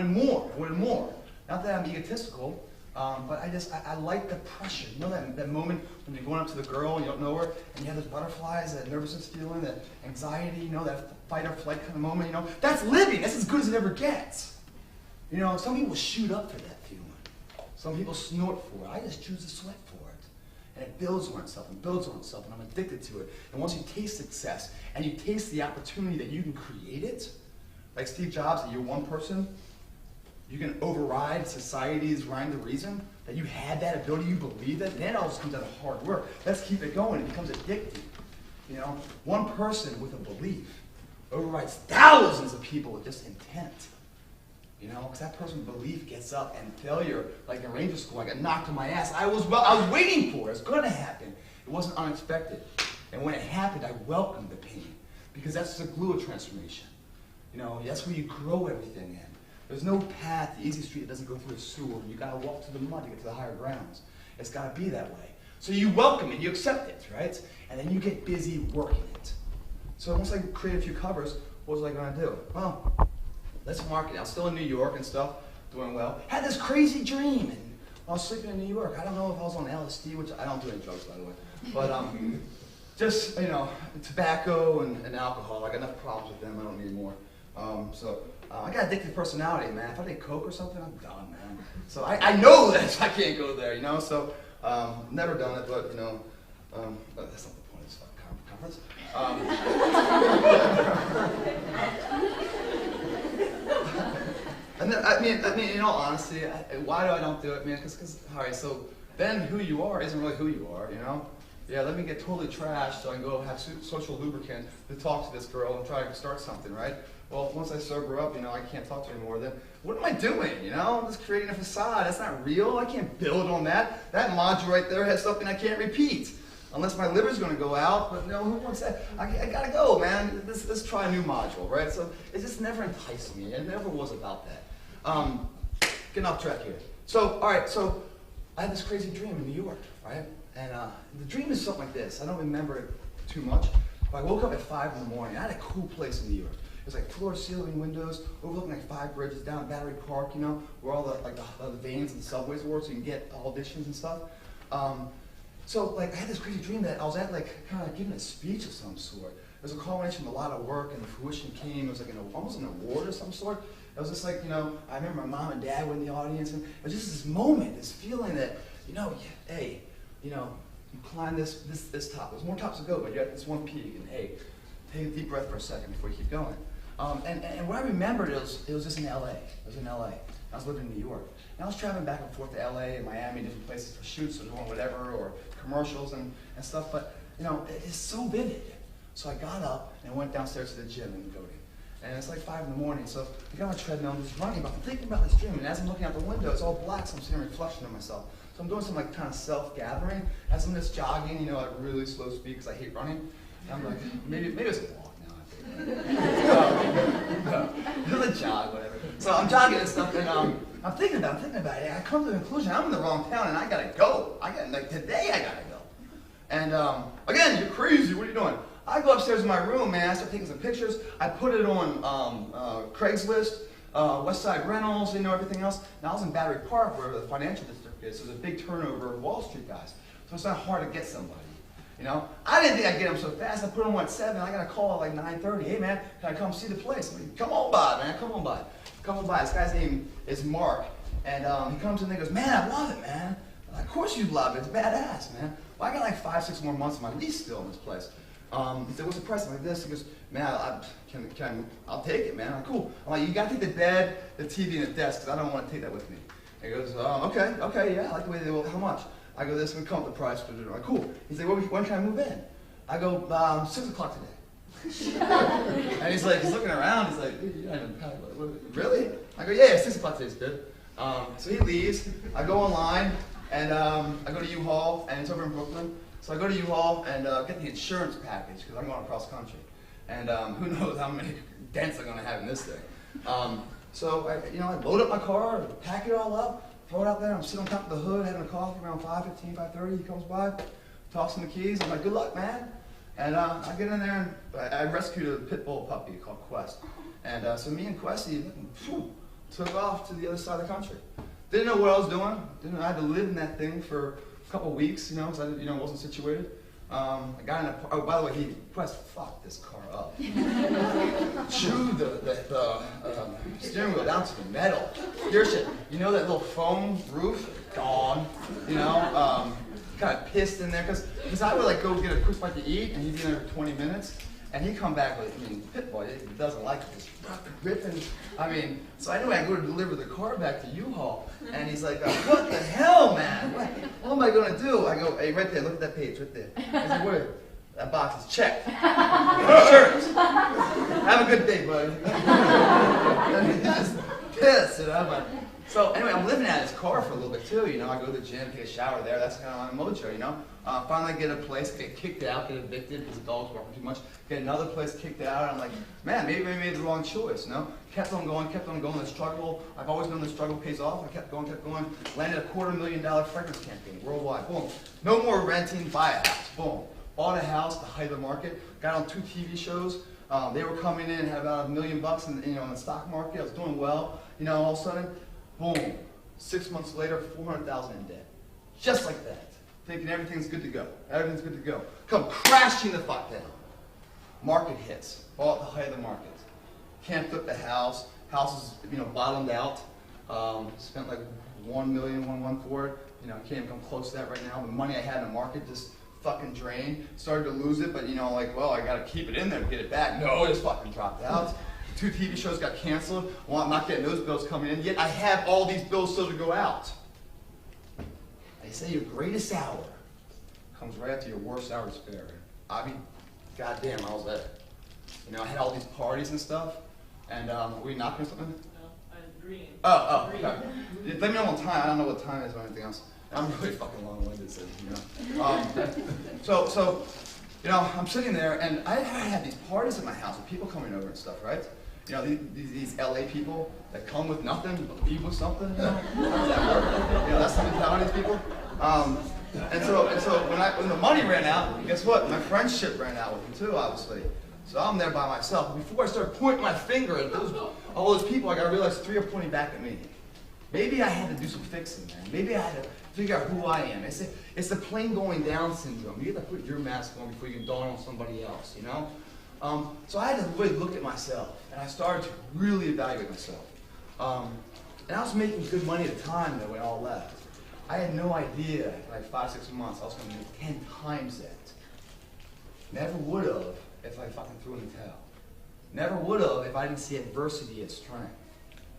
wanted more. Not that I'm egotistical, but I like the pressure. That moment when you're going up to the girl and you don't know her, and you have those butterflies, that nervousness feeling, that anxiety, that fight or flight kind of moment, That's living. That's as good as it ever gets. Some people shoot up for that feeling. Some people snort for it. I just choose to sweat for it. And it builds on itself and builds on itself, and I'm addicted to it. And once you taste success, and you taste the opportunity that you can create it, like Steve Jobs, that you're one person, you can override society's rhyme to reason, that you had that ability, you believe it, then it all just comes out of hard work. Let's keep it going. It becomes addictive. One person with a belief overrides thousands of people with just intent. Because that person's belief gets up, and failure, like in Ranger School, I got knocked on my ass. I was waiting for it. It's going to happen. It wasn't unexpected. And when it happened, I welcomed the pain, because that's the glue of transformation. That's where you grow everything in. There's no path, the easy street that doesn't go through a sewer. You got to walk through the mud to get to the higher grounds. It's got to be that way. So you welcome it, you accept it, right? And then you get busy working it. So once I created a few covers, what was I going to do? Well, let's market it. I was still in New York and stuff, doing well. Had this crazy dream, and I was sleeping in New York. I don't know if I was on LSD, which I don't do any drugs, by the way. But just, tobacco and alcohol. I got enough problems with them. I don't need more. I got addicted personality, man. If I take Coke or something, I'm done, man. So I know that I can't go there, So never done it, but that's not the point of this conference. And then, I mean, in all honesty, why do I don't do it, man? Because, all right, so then who you are isn't really who you are, Yeah, let me get totally trashed so I can go have social lubricant to talk to this girl and try to start something, right? Well, once I sober up, I can't talk to her anymore. Then what am I doing? I'm just creating a facade. That's not real. I can't build on that. That module right there has something I can't repeat. Unless my liver's going to go out, but who wants that? I got to go, man. Let's try a new module, right? So it just never enticed me. It never was about that. Getting off track here. So, all right, so I had this crazy dream in New York, right? And the dream is something like this. I don't remember it too much, but I woke up at 5 in the morning. I had a cool place in New York. It was like floor-to-ceiling windows, overlooking like 5 bridges down Battery Park, where all the veins and the subways were, so you can get auditions and stuff. So I had this crazy dream that I was at kind of giving a speech of some sort. It was a culmination of a lot of work, and the fruition came. It was like almost an award of some sort. It was just I remember my mom and dad were in the audience, and it was just this moment, this feeling that, hey, you climb this top. There's more tops to go, but you're at this one peak, and hey, take a deep breath for a second before you keep going. And what I remembered, it was just in LA. It was in LA. I was living in New York. And I was traveling back and forth to LA and Miami, different places for shoots or doing whatever, or commercials and stuff, but it's so vivid. So I got up and went downstairs to the gym in the building. And it's like 5 in the morning, so I got on a treadmill, I'm just running, but I'm thinking about this dream, and as I'm looking out the window, it's all black, so I'm seeing a reflection of myself. So I'm doing some kind of self-gathering, as I'm just jogging, at really slow speed, because I hate running. And I'm like, maybe it's a walk now. It was a jog, whatever. So I'm jogging and stuff, and I'm thinking about it. I come to the conclusion, I'm in the wrong town, and I gotta go. Today I gotta go. And again, you're crazy, what are you doing? I go upstairs in my room, man, I start taking some pictures. I put it on Craigslist, West Side Rentals, everything else. Now I was in Battery Park, where the financial district is, so there's a big turnover of Wall Street guys. So it's not hard to get somebody. I didn't think I'd get them so fast. I put them on at 7. I got a call at 9:30. Hey, man, can I come see the place? Come on by, man. Come on by. Come on by. This guy's name is Mark. And he comes in and he goes, man, I love it, man. I'm like, of course you love it. It's badass, man. Well, I got 5-6 more months of my lease still in this place. He said, what's the price? I'm like this. He goes, man, I'll take it, man. I'm like, cool. I'm like, you got to take the bed, the TV, and the desk, because I don't want to take that with me. He goes, okay, yeah, I like the way they will. How much? I go, this is going to come with the price. I'm like, cool. He's like, when can I move in? I go, 6 o'clock today. And he's looking around. He's like, really? I go, yeah, 6 o'clock today is good. So he leaves. I go online, and I go to U-Haul, and it's over in Brooklyn. So I go to U-Haul and get the insurance package, because I'm going across country. And who knows how many dents I'm going to have in this thing. So I load up my car, pack it all up, throw it out there. I'm sitting on top of the hood, having a coffee around 5:15, 5:30. He comes by, tosses me the keys. I'm like, good luck, man. And I get in there, and I rescued a pit bull puppy called Quest. And so me and Questy took off to the other side of the country. Didn't know what I was doing. I had to live in that thing for a couple weeks, because I wasn't situated. I got in a, by the way, Quest fucked this car up. Chewed the steering wheel down to the metal. Gear shit. That little foam roof? Gone. Kind of pissed in there, because I would go get a quick bite to eat, and he'd be in there for 20 minutes. And he'd come back with, pit boy, he doesn't like it, just ripping. So anyway, I go to deliver the car back to U-Haul, and he's like, what the hell, man? What am I going to do? I go, hey, right there, look at that page, right there. I said, where? That box is checked. Insurance. Have a good day, buddy. And he's just pissed, I'm like, so anyway, I'm living out of this car for a little bit too, I go to the gym, take a shower there, that's kind of my mojo, Finally get a place, get kicked out, get evicted because the dog's working too much, get another place kicked out, I'm like, man, maybe I made the wrong choice, Kept on going, the struggle, I've always known the struggle pays off, I kept going, landed a $250,000 fragrance campaign worldwide, boom. No more renting, buy a house, boom. bought a house, the height of the market, got on 2 TV shows. They were coming in, had about $1 million in the stock market. I was doing well. All of a sudden, boom, 6 months later, $400,000 in debt. Just like that. Thinking everything's good to go. Everything's good to go. Come crashing the fuck down. Market hits. All at the height of the market. Can't flip the house. House is, bottomed out. Spent like $1 million for it. Can't even come close to that right now. The money I had in the market just fucking drained. Started to lose it, but well, I gotta keep it in there to get it back. No, it just fucking dropped out. 2 TV shows got canceled. Well, I'm not getting those bills coming in, yet I have all these bills still to go out. They say your greatest hour comes right after your worst hour to spare. I mean, goddamn, I was there. I had all these parties and stuff, and were we knocking something? No, I was green. Oh, Green. okay. Let me know what time. I don't know what time it is or anything else. I'm really fucking long-winded, so, I'm sitting there, and I had these parties at my house with people coming over and stuff, right? These LA people that come with nothing, but leave with something, How does that work? That's the mentality of people. And so when the money ran out, guess what? My friendship ran out with them too, obviously. So I'm there by myself. Before I start pointing my finger at all those people, I gotta realize 3 are pointing back at me. Maybe I had to do some fixing, man. Maybe I had to figure out who I am. It's the plane going down syndrome. You have to put your mask on before you can dawn on somebody else, So I had to really look at myself, and I started to really evaluate myself. And I was making good money at the time, though, when it all left. I had no idea, like 5-6 months, I was going to make 10 times that. Never would have if I fucking threw in the towel. Never would have if I didn't see adversity as strength.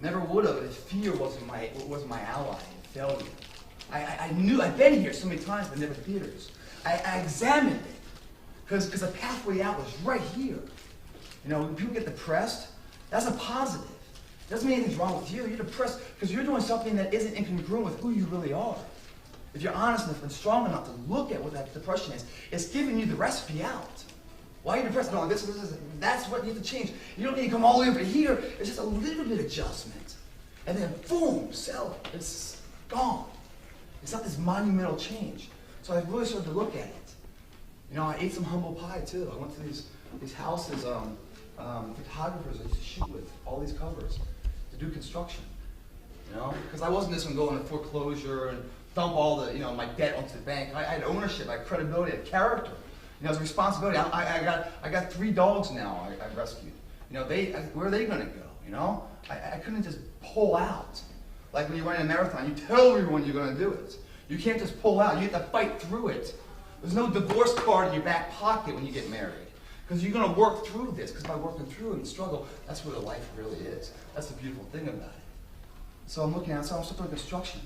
Never would have if fear wasn't my ally in failure. I knew, I've been here so many times, but never theaters. I examined it, because the pathway out was right here. When people get depressed, that's a positive. It doesn't mean anything's wrong with you. You're depressed because you're doing something that isn't incongruent with who you really are. If you're honest enough and strong enough to look at what that depression is, it's giving you the recipe out. Why are you depressed? No, this, that's what you have to change. You don't need to come all the way over here. It's just a little bit of adjustment. And then boom, sell it. It's gone. It's not this monumental change. So I really started to look at it. I ate some humble pie too. I went to these houses, photographers I used to shoot with, all these covers, to do construction. Because I wasn't just going to go into foreclosure and dump all the, my debt onto the bank. I had ownership, I had credibility, I had character. It was a responsibility. I got 3 dogs now I rescued. Where are they going to go? I couldn't just pull out. Like when you run a marathon, you tell everyone you're going to do it. You can't just pull out. You have to fight through it. There's no divorce card in your back pocket when you get married. Because you're going to work through this. Because by working through it and struggle, that's where the life really is. That's the beautiful thing about it. So I'm looking at it. So I'm still doing construction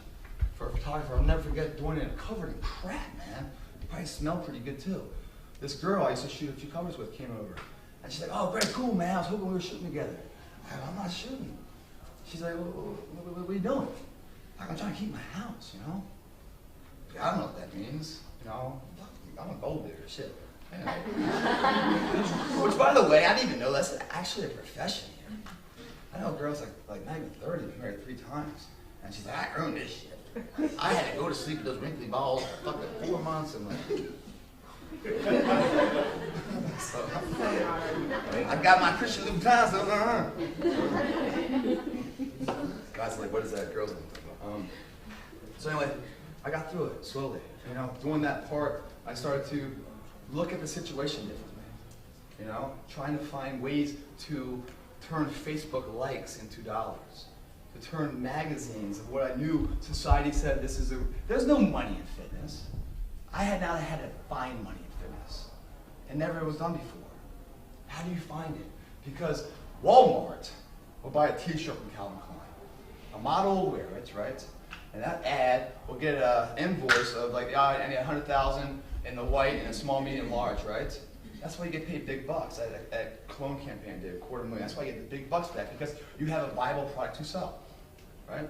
for a photographer. I'll never forget doing it covered in crap, man. It probably smelled pretty good too. This girl I used to shoot a few covers with came over. And she's like, oh, very cool, man. I was hoping we were shooting together. I'm not shooting. She's like, what are you doing? I'm trying to keep my house, I don't know what that means, I'm a gold digger, shit. Which, by the way, I didn't even know that's actually a profession here. I know girls like not even 30, married 3 times. And she's like, I earned this shit. I had to go to sleep with those wrinkly balls for fucking 4 months and so, I got my Christian Louboutins, Guys are like, what is that? Girls so anyway, I got through it slowly. Doing that part, I started to look at the situation differently. Trying to find ways to turn Facebook likes into dollars. To turn magazines of what I knew society said there's no money in fitness. I had now had to find money in fitness. It never was done before. How do you find it? Because Walmart will buy a t-shirt from Calvin Klein. A model will wear it, right? And that ad will get an invoice of like, I need 100,000 in the white and a small, medium, large, right? That's why you get paid big bucks. That clone campaign did $250,000. That's why you get the big bucks back, because you have a viable product to sell, right?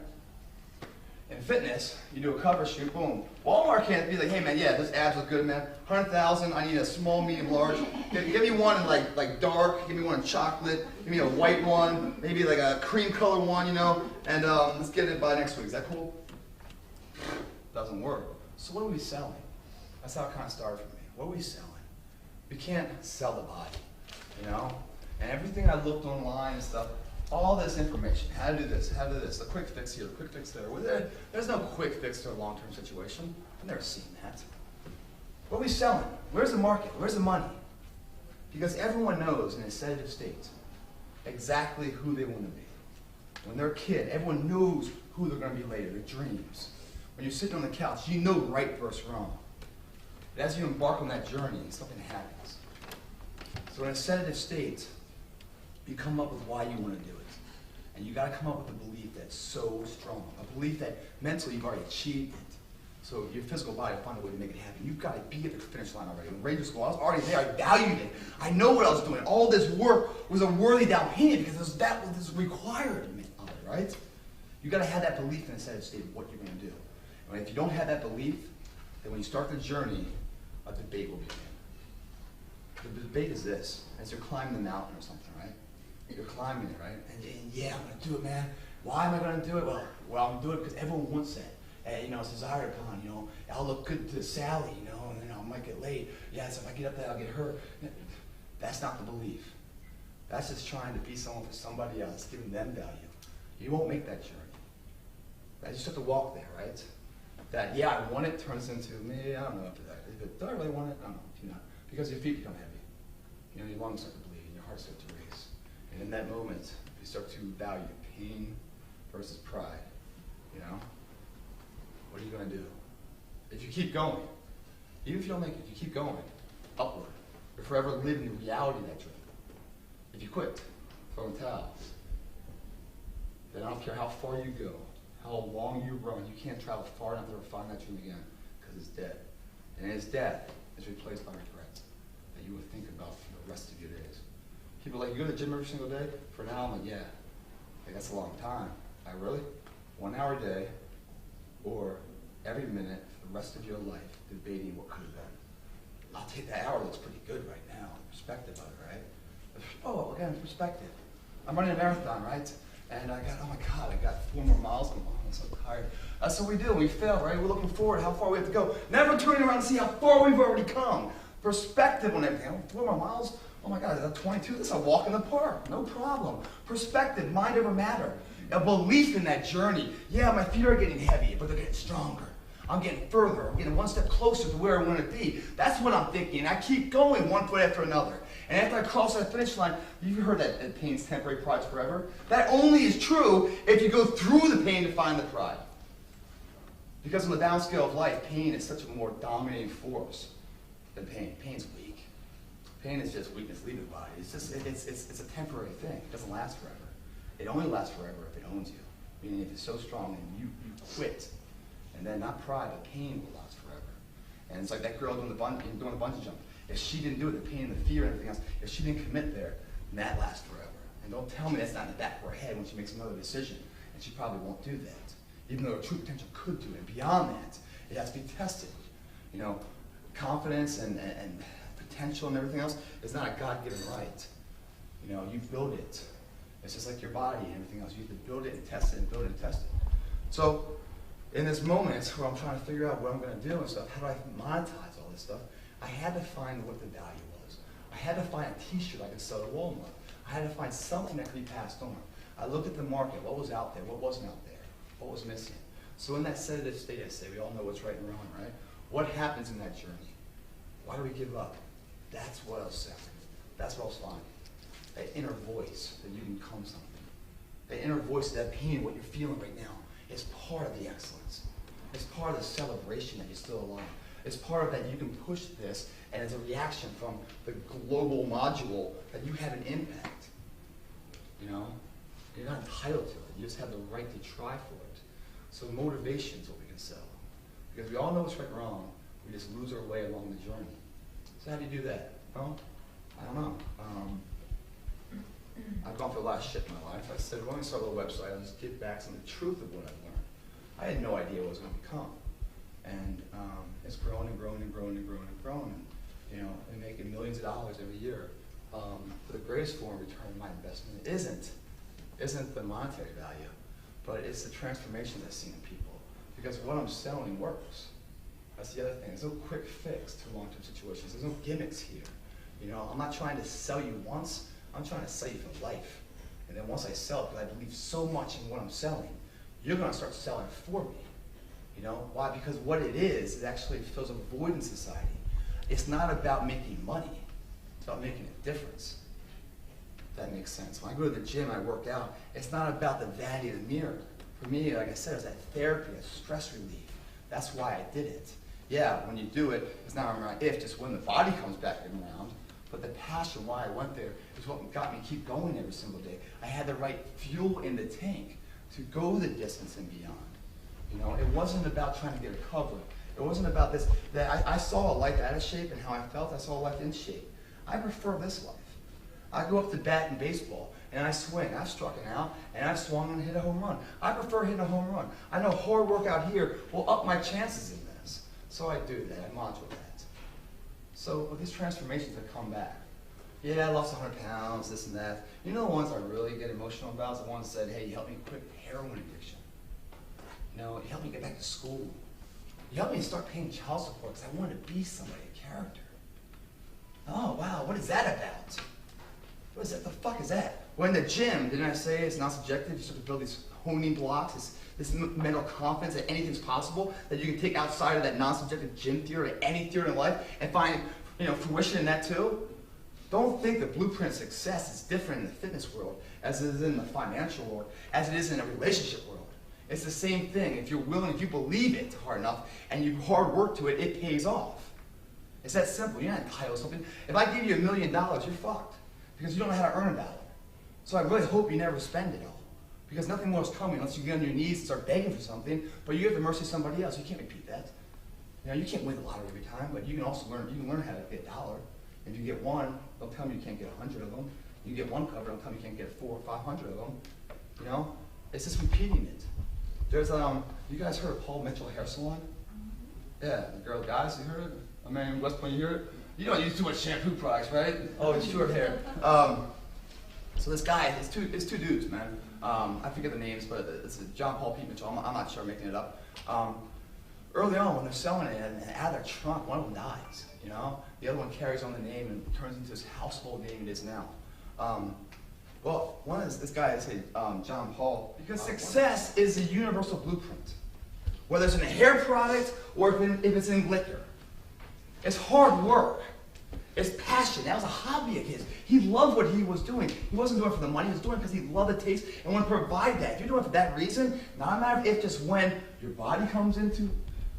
In fitness, you do a cover shoot, boom. Walmart can't be like, hey man, yeah, this abs look good, man. 100,000, I need a small, medium, large. Give me one in like dark, give me one in chocolate, give me a white one, maybe like a cream color one, and let's get it by next week. Is that cool? Doesn't work. So what are we selling? That's how it kind of started for me. What are we selling? We can't sell the body, you know? And everything I looked online and stuff, all this information, how to do this, how to do this, a quick fix here, a quick fix there. There's no quick fix to a long-term situation. I've never seen that. What are we selling? Where's the market? Where's the money? Because everyone knows in a sedative state exactly who they want to be. When they're a kid, everyone knows who they're going to be later, their dreams. When you're sitting on the couch, you know right versus wrong. But as you embark on that journey, something happens. So in a sedative state, you come up with why you want to do it. And you got to come up with a belief that's so strong, a belief that mentally you've already achieved it. So your physical body will find a way to make it happen. You've got to be at the finish line already. When Ranger School, I was already there. I valued it. I know what I was doing. All this work was a worthy down payment because that was required of it, right? You got to have that belief in a sedative state of what you're going to do. And if you don't have that belief, then when you start the journey, a debate will begin. The debate is this: as you're climbing the mountain or something, right? You're climbing it, right? And yeah, I'm going to do it, man. Why am I going to do it? Well, I'm doing it because everyone wants it. You know, it's desired upon, you know, I'll look good to Sally, you know, and then I might get laid. Yeah, so if I get up there, I'll get hurt. That's not the belief. That's just trying to be someone for somebody else, giving them value. You won't make that journey. Right? You just have to walk there, right? That, yeah, I want it, turns into, me, I don't know after that. Do I really want it? I don't know, do not. Because your feet become heavy. You know, your lungs start to bleed, and your heart starts to race. And in that moment, you start to value pain versus pride, you know? What are you going to do? If you keep going, even if you don't make it, you keep going upward. You're forever living the reality of that dream. If you quit, throw in the towel, then I don't care how far you go, how long you run, you can't travel far enough to ever find that dream again because it's dead. And its death is replaced by regret that you will think about for the rest of your days. People are like, you go to the gym every single day? For now, I'm like, yeah. Like, that's a long time. Like, really? 1 hour a day, or every minute for the rest of your life debating what could have been. I'll take that hour, looks pretty good right now. Perspective of it, right? Oh, again, perspective. I'm running a marathon, right? And I got, oh my God, I got 4 more miles. I'm so tired. That's what we do. We fail, right? We're looking forward, how far we have to go. Never turning around and see how far we've already come. Perspective on everything. Oh, 4 more miles? Oh my God, is that 22? This is a walk in the park. No problem. Perspective, mind over matter. A belief in that journey. Yeah, my feet are getting heavy, but they're getting stronger. I'm getting further. I'm getting one step closer to where I want to be. That's what I'm thinking. I keep going 1 foot after another. And after I cross that finish line, you've heard that pain's temporary, pride's forever. That only is true if you go through the pain to find the pride. Because on the down scale of life, pain is such a more dominating force than pain. Pain's weak. Pain is just weakness leaving the body. It's just it's a temporary thing. It doesn't last forever. It only lasts forever if it owns you. Meaning if it's so strong and you quit, and then not pride, but pain will last forever. And it's like that girl doing the bungee jump. If she didn't do it, the pain, the fear, and everything else, if she didn't commit there, then that lasts forever. And don't tell me that's not in the back of her head when she makes another decision. And she probably won't do that. Even though her true potential could do it. And beyond that, it has to be tested. You know, confidence and potential and everything else is not a God-given right. You know, you build it. It's just like your body and everything else. You have to build it and test it and build it and test it. So, in this moment where I'm trying to figure out what I'm going to do and stuff, how do I monetize all this stuff, I had to find what the value was. I had to find a t-shirt I could sell at Walmart. I had to find something that could be passed on. I looked at the market, what was out there, what wasn't out there, what was missing. So in that sedative state, I say, we all know what's right and wrong, right? What happens in that journey? Why do we give up? That's what I was saying. That's what I was finding. That inner voice that you can become something. That inner voice, that pain, what you're feeling right now, is part of the excellence. It's part of the celebration that you're still alive. It's part of that you can push this, and it's a reaction from the global module that you have an impact. You know? You're not entitled to it. You just have the right to try for it. So motivation is what we can sell. Because we all know what's right and wrong. We just lose our way along the journey. So how do you do that? Well, I don't know. I've gone through a lot of shit in my life. I said, well, let me start a little website and just get back some of the truth of what I've learned. I had no idea what it was going to become. And it's grown and grown and grown and grown and grown. And, you know, we're making millions of dollars every year. For the greatest form of return on my investment isn't the monetary value, but it's the transformation I've seen in people. Because what I'm selling works. That's the other thing. There's no quick fix to long-term situations. There's no gimmicks here. You know, I'm not trying to sell you once, I'm trying to sell you for life. And then once I sell it, because I believe so much in what I'm selling, you're gonna start selling it for me. You know, why? Because what it is, it actually fills a void in society. It's not about making money, it's about making a difference. If that makes sense. When I go to the gym, I work out, it's not about the vanity of the mirror. For me, like I said, it's that therapy, that stress relief. That's why I did it. Yeah, when you do it, it's not around if, just when the body comes back around. But the passion why I went there is what got me keep going every single day. I had the right fuel in the tank to go the distance and beyond. You know, it wasn't about trying to get a cover. It wasn't about this. That I saw a life out of shape and how I felt. I saw a life in shape. I prefer this life. I go up to bat in baseball and I swing. I've struck it out and I've swung and hit a home run. I prefer hitting a home run. I know hard work out here will up my chances in this. So I do that. I modulate that. So with these transformations that come back, yeah, I lost 100 pounds, this and that. You know the ones I really get emotional about is the ones that said, hey, you helped me quit heroin addiction. You know, you helped me get back to school. You helped me start paying child support because I wanted to be somebody, a character. Oh, wow, what is that about? What is that? The fuck is that? Well, in the gym, didn't I say it's not subjective? You start to build these honing blocks, this mental confidence that anything's possible, that you can take outside of that non-subjective gym theory, or any theory in life, and find, you know, fruition in that too. Don't think the blueprint of success is different in the fitness world as it is in the financial world, as it is in a relationship world. It's the same thing. If you're willing, if you believe it hard enough, and you hard work to it, it pays off. It's that simple. You're not entitled to something. If I give you $1 million, you're fucked. Because you don't know how to earn $1. So I really hope you never spend it all. Because nothing more is coming unless you get on your knees and start begging for something, but you have the mercy of somebody else. You can't repeat that. You know, you can't win the lottery every time, but you can also learn, you can learn how to get $1. If you get one, don't tell me you can't get 100 of them. You get one cover, don't tell me you can't get 400 or 500 of them. You know? It's just repeating it. There's, you guys heard of Paul Mitchell Hair Salon? Yeah, the girl, guys, you heard it? I mean, West Point, you hear it? You don't use too much shampoo products, right? Oh, it's short hair. So this guy, it's two dudes, man. I forget the names, but it's John Paul Pete Mitchell. I'm not sure, I'm making it up. Early on, when they're selling it, and out of their trunk, one of them dies, you know? The other one carries on the name and turns into this household name it is now. Well, one is this guy, John Paul, because success is a universal blueprint. Whether it's in a hair product or if it's in liquor. It's hard work. It's passion. That was a hobby of his. He loved what he was doing. He wasn't doing it for the money. He was doing it because he loved the taste and wanted to provide that. If you're doing it for that reason, not a matter of if, just when your body comes into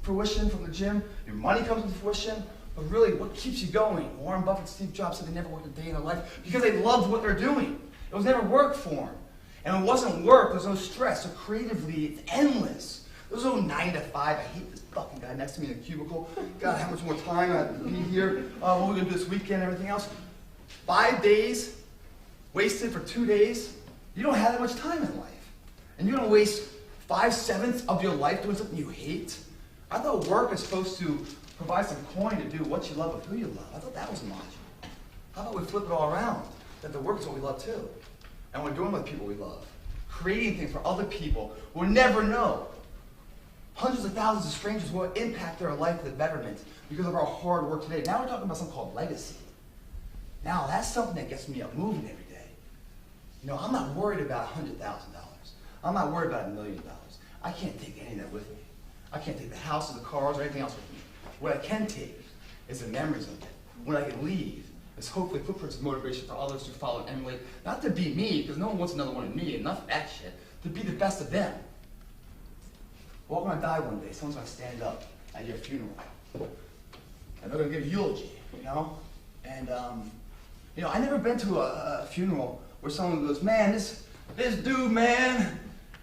fruition from the gym, your money comes into fruition, but really what keeps you going? Warren Buffett, Steve Jobs said they never worked a day in their life because they loved what they're doing. It was never work for them. And it wasn't work. There's no stress. So creatively, it's endless. There's no 9 to 5. I hate this fucking guy next to me in the cubicle. God, how much more time I have to be here? What we're going to do this weekend and everything else. 5 days, wasted for 2 days. You don't have that much time in life. And you're going to waste 5/7 of your life doing something you hate? I thought work is supposed to provide some coin to do what you love with who you love. I thought that was logical. How about we flip it all around? That the work is what we love too. And we're doing with people we love. Creating things for other people we'll never know. Hundreds of thousands of strangers will impact their life for the betterment because of our hard work today. Now we're talking about something called legacy. Now that's something that gets me up moving every day. You know, I'm not worried about $100,000. I'm not worried about $1 million. I can't take any of that with me. I can't take the house or the cars or anything else with me. What I can take is the memories of it. What I can leave is hopefully footprints of motivation for others to follow and emulate. Not to be me, because no one wants another one of me, enough of that shit. To be the best of them. We're all gonna die one day. Someone's gonna stand up at your funeral. And they're gonna give a eulogy, you know? And, you know, I never been to a funeral where someone goes, man, this dude, man,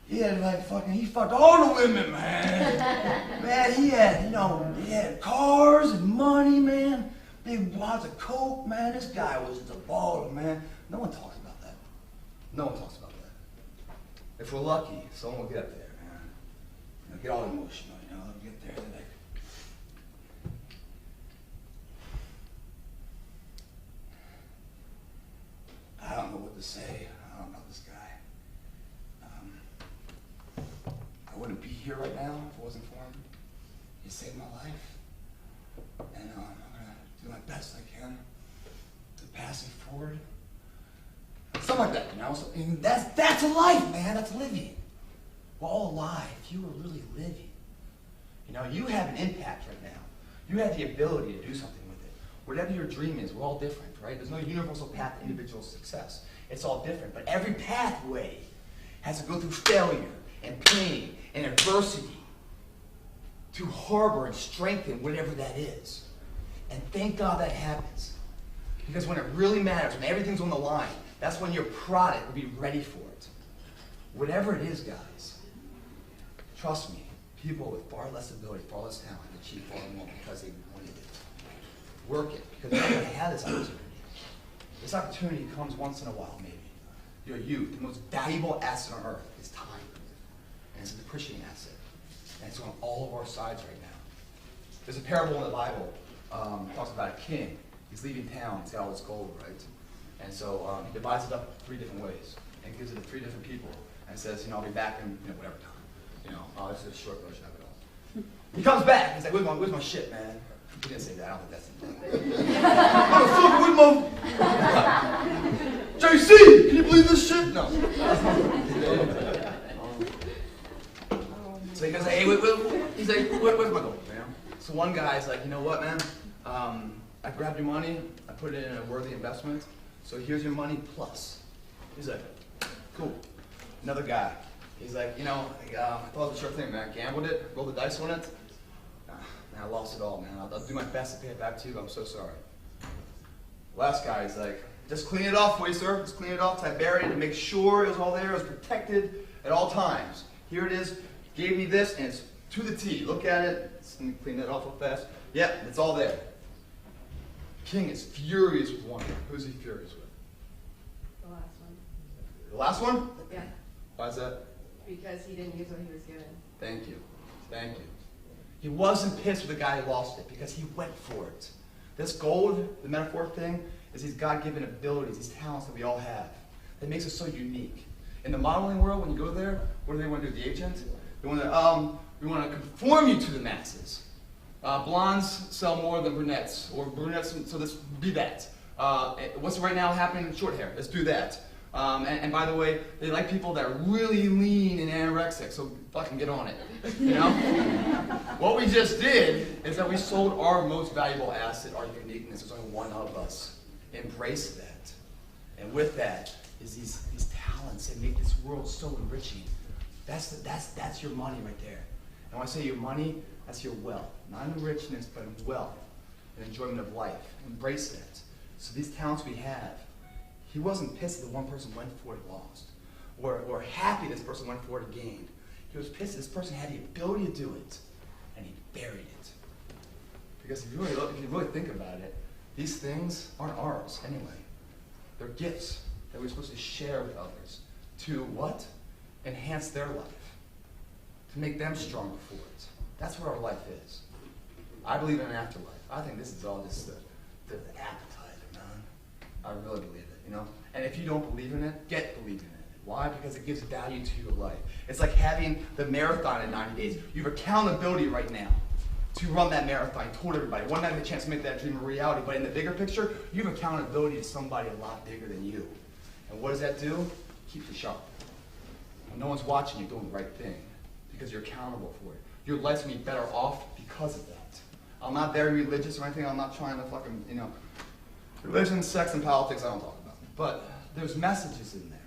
he had he fucked all the women, man. Man, he had, you know, he had cars and money, man. Big wads of coke, man. This guy was the baller, man. No one talks about that. No one talks about that. If we're lucky, someone will get up there. You know, get all emotional, you know, get there, they're like, I don't know what to say. I don't know this guy. I wouldn't be here right now if it wasn't for him. He saved my life. And I'm gonna do my best I can passing forward. Something like that, you know? So, and that's a life, man. That's living. We're all alive. You are really living. You know, you have an impact right now. You have the ability to do something with it. Whatever your dream is, we're all different, right? There's no universal path to individual success. It's all different. But every pathway has to go through failure and pain and adversity to harbor and strengthen whatever that is. And thank God that happens. Because when it really matters, when everything's on the line, that's when your product will be ready for it. Whatever it is, guys, trust me, people with far less ability, far less talent, achieve far more because they wanted it. Work it, because you're not going to have this opportunity. This opportunity comes once in a while, maybe. Your youth, the most valuable asset on earth is time. And it's a depreciating asset. And it's on all of our sides right now. There's a parable in the Bible that talks about a king. He's leaving town. He's got all this gold, right? And so he divides it up 3 different ways and gives it to 3 different people. And says, you know, I'll be back in, you know, whatever time. You know, this is a short version of it all. He comes back. He's like, where's my shit, man? He didn't say that. I don't think that's the thing. Motherfucker, where's my... JC, can you believe this shit? No. So he goes, hey, he's like, where's my gold, man? So one guy's like, you know what, man? I grabbed your money. I put it in a worthy investment. So here's your money plus. He's like, cool. Another guy. He's like, you know, I thought it was a sure thing, man. I gambled it, rolled the dice on it. Man, I lost it all, man. I'll do my best to pay it back to you, but I'm so sorry. Last guy is like, just clean it off for you, sir. Just clean it off. I buried it to make sure it was all there. It was protected at all times. Here it is. He gave me this, and it's to the T. Look at it. Let me clean that off real fast. Yep, it's all there. King is furious with one. Who's he furious with? The last one. The last one? Yeah. Why is that? Because he didn't use what he was given. Thank you. Thank you. He wasn't pissed with the guy who lost it because he went for it. This gold, the metaphor thing, is these God-given abilities, these talents that we all have that makes us so unique. In the modeling world, when you go there, what do they want to do, the agent? They want to, we want to conform you to the masses. Blondes sell more than brunettes, or brunettes, so let's be that. What's right now happening? Short hair, let's do that. And by the way, they like people that are really lean and anorexic, so fucking get on it, you know? What we just did is that we sold our most valuable asset, our uniqueness. There's only one of us. Embrace that. And with that is these talents that make this world so enriching. That's your money right there. And when I say your money, that's your wealth. Not in richness, but in wealth and enjoyment of life. Embrace that. So these talents we have, he wasn't pissed that one person went for it and lost. Or happy this person went for it and gained. He was pissed that this person had the ability to do it, and he buried it. Because if you really think about it, these things aren't ours anyway. They're gifts that we're supposed to share with others to what? Enhance their life. To make them stronger for it. That's what our life is. I believe in an afterlife. I think this is all just the appetizer, man. I really believe it, you know? And if you don't believe in it, get believing in it. Why? Because it gives value to your life. It's like having the marathon in 90 days. You have accountability right now to run that marathon. I told everybody, one night I had a chance to make that dream a reality, but in the bigger picture, you have accountability to somebody a lot bigger than you. And what does that do? Keeps you sharp. When no one's watching you doing the right thing, because you're accountable for it. Your life's gonna be better off because of that. I'm not very religious or anything. I'm not trying to fucking, you know, religion, sex, and politics I don't talk about. But there's messages in there.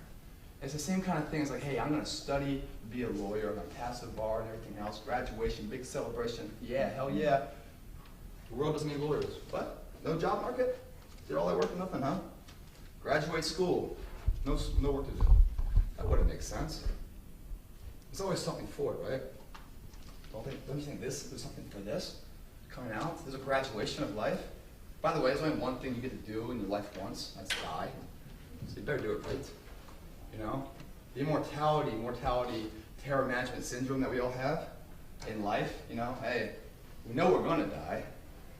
It's the same kind of thing. It's like, hey, I'm gonna study, be a lawyer, I'm gonna pass the bar and everything else. Graduation, big celebration. Yeah, hell yeah. The world doesn't need lawyers. What? No job market? Did all that work for nothing, huh? Graduate school. No work to do. That wouldn't make sense. There's always something for it, right? Don't you think there's something for this coming out? There's a graduation of life. By the way, there's only one thing you get to do in your life once. That's die. So you better do it right. You know? The mortality, terror management syndrome that we all have in life. You know, hey, we know we're going to die,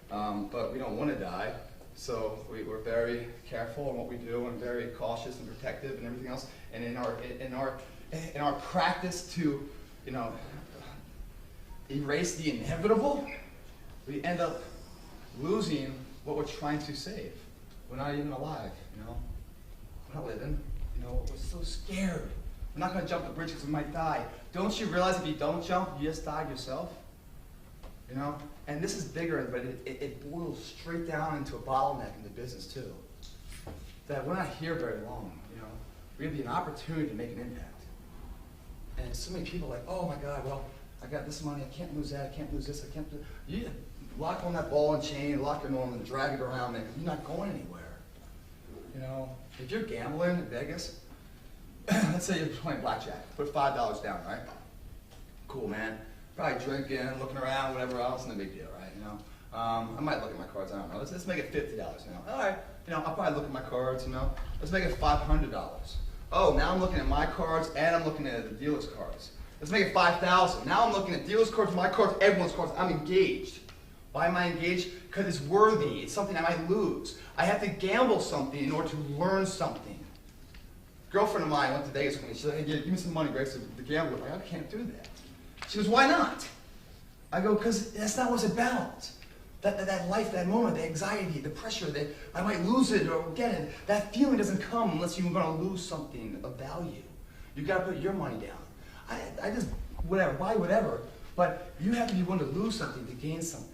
but we don't want to die. So we're very careful in what we do and very cautious and protective and everything else. And in our practice to, you know, erase the inevitable, we end up losing what we're trying to save. we're not even alive, you know? We're not living, you know? We're so scared. We're not gonna jump the bridge because we might die. Don't you realize if you don't jump, you just died yourself? You know? And this is bigger, but it boils straight down into a bottleneck in the business too. That we're not here very long, you know? We have the opportunity to make an impact. And so many people are like, oh my God, well, I got this money, I can't lose that, I can't lose this, I can't do. You lock on that ball and chain, lock it on and drag it around there, you're not going anywhere. You know, if you're gambling in Vegas, let's say you're playing blackjack, put $5 down, right? Cool, man. Probably drinking, looking around, whatever else, no big deal, right? You know, I might look at my cards, I don't know. Let's make it $50, you know. All right, you know, I'll probably look at my cards, you know. Let's make it $500. Oh, now I'm looking at my cards and I'm looking at the dealer's cards. Let's make it $5,000. Now I'm looking at dealer's cards, my cards, everyone's cards. I'm engaged. Why am I engaged? Because it's worthy. It's something I might lose. I have to gamble something in order to learn something. A girlfriend of mine went to Vegas with me. She said, hey, give me some money, Greg, to gamble. I can't do that. She goes, why not? I go, because that's not what it's about. That life, that moment, the anxiety, the pressure, that I might lose it or get it, that feeling doesn't come unless you're going to lose something of value. You've got to put your money down. I just, whatever, buy whatever, but you have to be willing to lose something to gain something.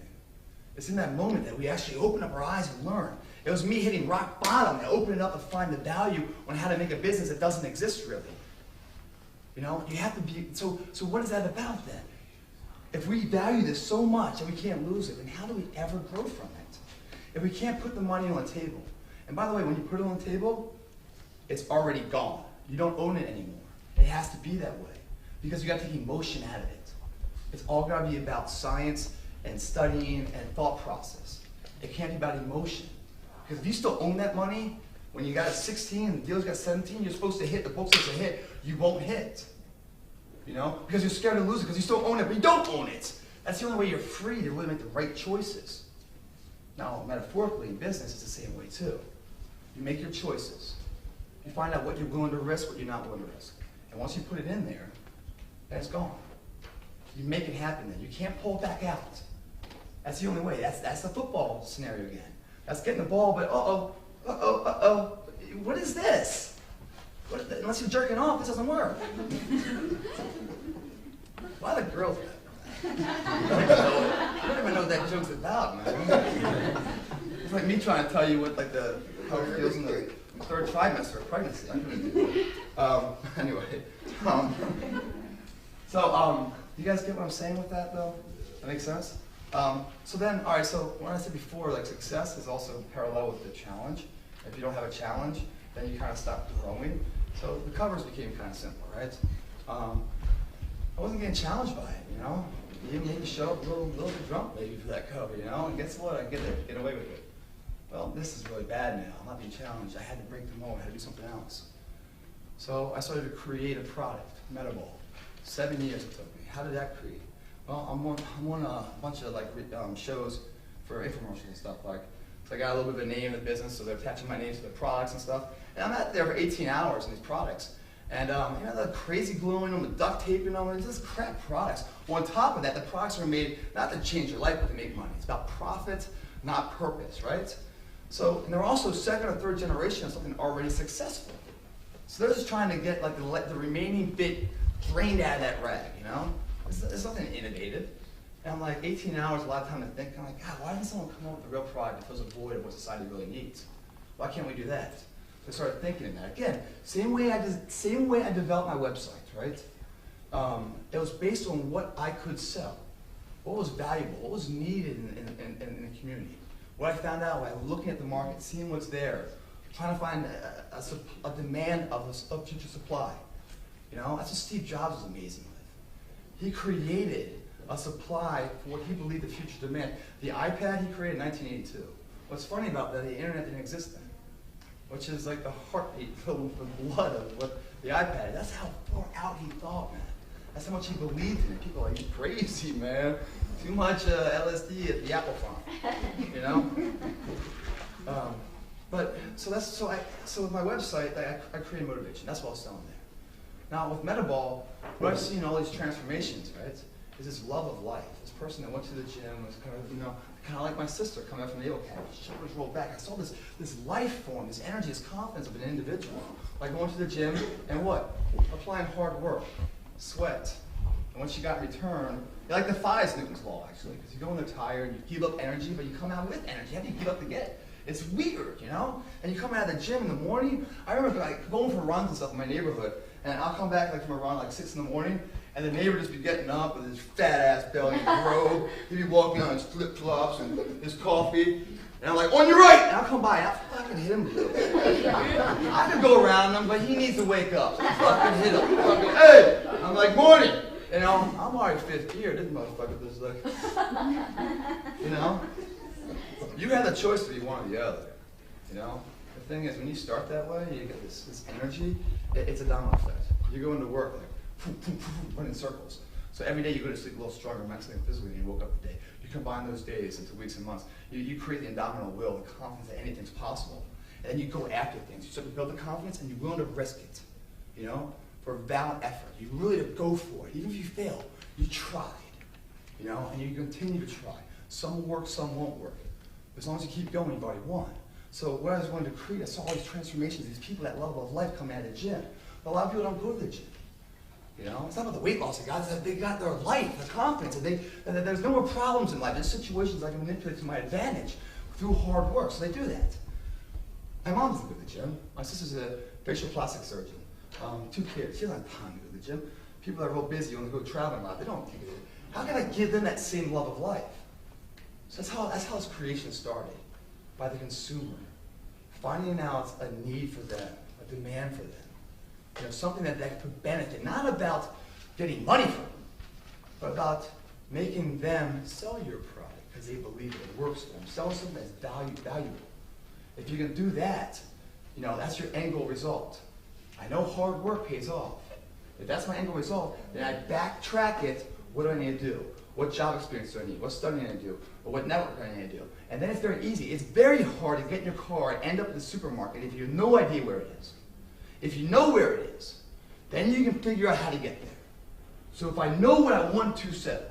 It's in that moment that we actually open up our eyes and learn. It was me hitting rock bottom and opening up to find the value on how to make a business that doesn't exist really. You know, you have to be, so what is that about then? If we value this so much and we can't lose it, then how do we ever grow from it? If we can't put the money on the table, and by the way, when you put it on the table, it's already gone. You don't own it anymore. It has to be that way because you got to take emotion out of it. It's all got to be about science and studying and thought process. It can't be about emotion. Because if you still own that money, when you got a 16 and the deal's got 17, you're supposed to hit, the book says to hit, you won't hit. You know? Because you're scared to lose it, because you still own it, but you don't own it. That's the only way you're free to really make the right choices. Now, metaphorically, in business, it's the same way too. You make your choices. You find out what you're willing to risk, what you're not willing to risk. And once you put it in there, then it's gone. You make it happen then. You can't pull it back out. That's the only way. That's the football scenario again. That's getting the ball, but what is this? Unless you're jerking off, this doesn't work. Why the girls I don't even know what that joke's about, man. It's like me trying to tell you what how it feels in the third trimester of pregnancy. I couldn't do that. Anyway. You guys get what I'm saying with that, though? That makes sense? So then, all right, so what I said before, like success is also parallel with the challenge. If you don't have a challenge, then you kind of stop growing. So the covers became kind of simple, right? I wasn't getting challenged by it, you know? You even made me show up a little bit drunk maybe for that cover, you know? And guess what? I get away with it. Well, this is really bad now. I'm not being challenged. I had to break the mold. I had to do something else. So I started to create a product, Metaball. 7 years it took me. How did that create? Well, I'm on a bunch of shows for infomercials and stuff like. So I got a little bit of a name in the business, so they're attaching my name to the products and stuff. And I'm out there for 18 hours in these products. And you know, the crazy gluing them, the duct taping them, it's just crap products. Well, on top of that, the products are made not to change your life, but to make money. It's about profit, not purpose, right? So, and they're also second or third generation of something already successful. So they're just trying to get like the remaining bit drained out of that rag, you know? It's something innovative. And I'm like, 18 hours, a lot of time to think. I'm like, God, why doesn't someone come up with a real product that fills a void of what society really needs? Why can't we do that? So I started thinking of that. Again, same way I developed my website, right? It was based on what I could sell. What was valuable, what was needed in the community. What I found out by looking at the market, seeing what's there, trying to find a demand of future supply. You know, that's what Steve Jobs was amazing with. He created a supply for what he believed the future demand. The iPad he created in 1982. What's funny about that, the internet didn't exist then, which is like the heartbeat filled with the blood of what the iPad is. That's how far out he thought, man. That's how much he believed in it. People are like, you're crazy, man. Too much LSD at the Apple farm, you know? So with my website, I created motivation. That's what I was selling there. Now with Metaball, I've seen all these transformations, right? is this love of life. This person that went to the gym was kind of like my sister coming up from the naval academy. Shoulders rolled back. I saw this life form, this energy, this confidence of an individual. Like going to the gym and what? Applying hard work, sweat. And when she got in return, it like defies Newton's law, actually, because you go in there tired, you give up energy, but you come out with energy. How do you give up to get it? It's weird, you know? And you come out of the gym in the morning. I remember like going for runs and stuff in my neighborhood, and I'll come back like from a run like 6 in the morning, and the neighbor just be getting up with his fat ass belly, robe. He'd be walking on his flip flops and his coffee. And I'm like, on your right! And I'll come by and I'll fucking hit him a little bit. I could go around him, but he needs to wake up. So I fucking hit him. Fucking, hey! I'm like, morning! You know, I'm already 5th gear. This motherfucker just like, you know? You have the choice to be one or the other. You know? The thing is, when you start that way, you get this energy, it's a domino effect. You go into work like, run in circles. So every day you go to sleep a little stronger mentally and physically than you woke up the day. You combine those days into weeks and months. You create the indomitable will, the confidence that anything's possible. And then you go after things. You start to build the confidence and you're willing to risk it, you know, for a valiant effort. You really to go for it. Even if you fail, you tried, you know, and you continue to try. Some will work, some won't work. As long as you keep going, you've already won. So what I was wanting to create, I saw all these transformations, these people, that level of life come out of the gym. But a lot of people don't go to the gym. You know, it's not about the weight loss they got. It's that they got their life, their confidence, and there's no more problems in life. There's situations I can manipulate to my advantage through hard work. So they do that. My mom doesn't go to the gym. My sister's a facial plastic surgeon. 2 kids. She doesn't have time to go to the gym. People that are real busy want to go traveling a lot. They don't take it. How can I give them that same love of life? So that's how this creation started, by the consumer, finding out a need for them, a demand for them. You know, something that could benefit, not about getting money from them, but about making them sell your product because they believe it works for them. Sell something that's valuable. If you can do that, you know, that's your end goal result. I know hard work pays off. If that's my end goal result, then I backtrack it. What do I need to do? What job experience do I need? What studying do I need to do? Or what network do I need to do? And then it's very easy. It's very hard to get in your car and end up in the supermarket if you have no idea where it is. If you know where it is, then you can figure out how to get there. So if I know what I want to sell,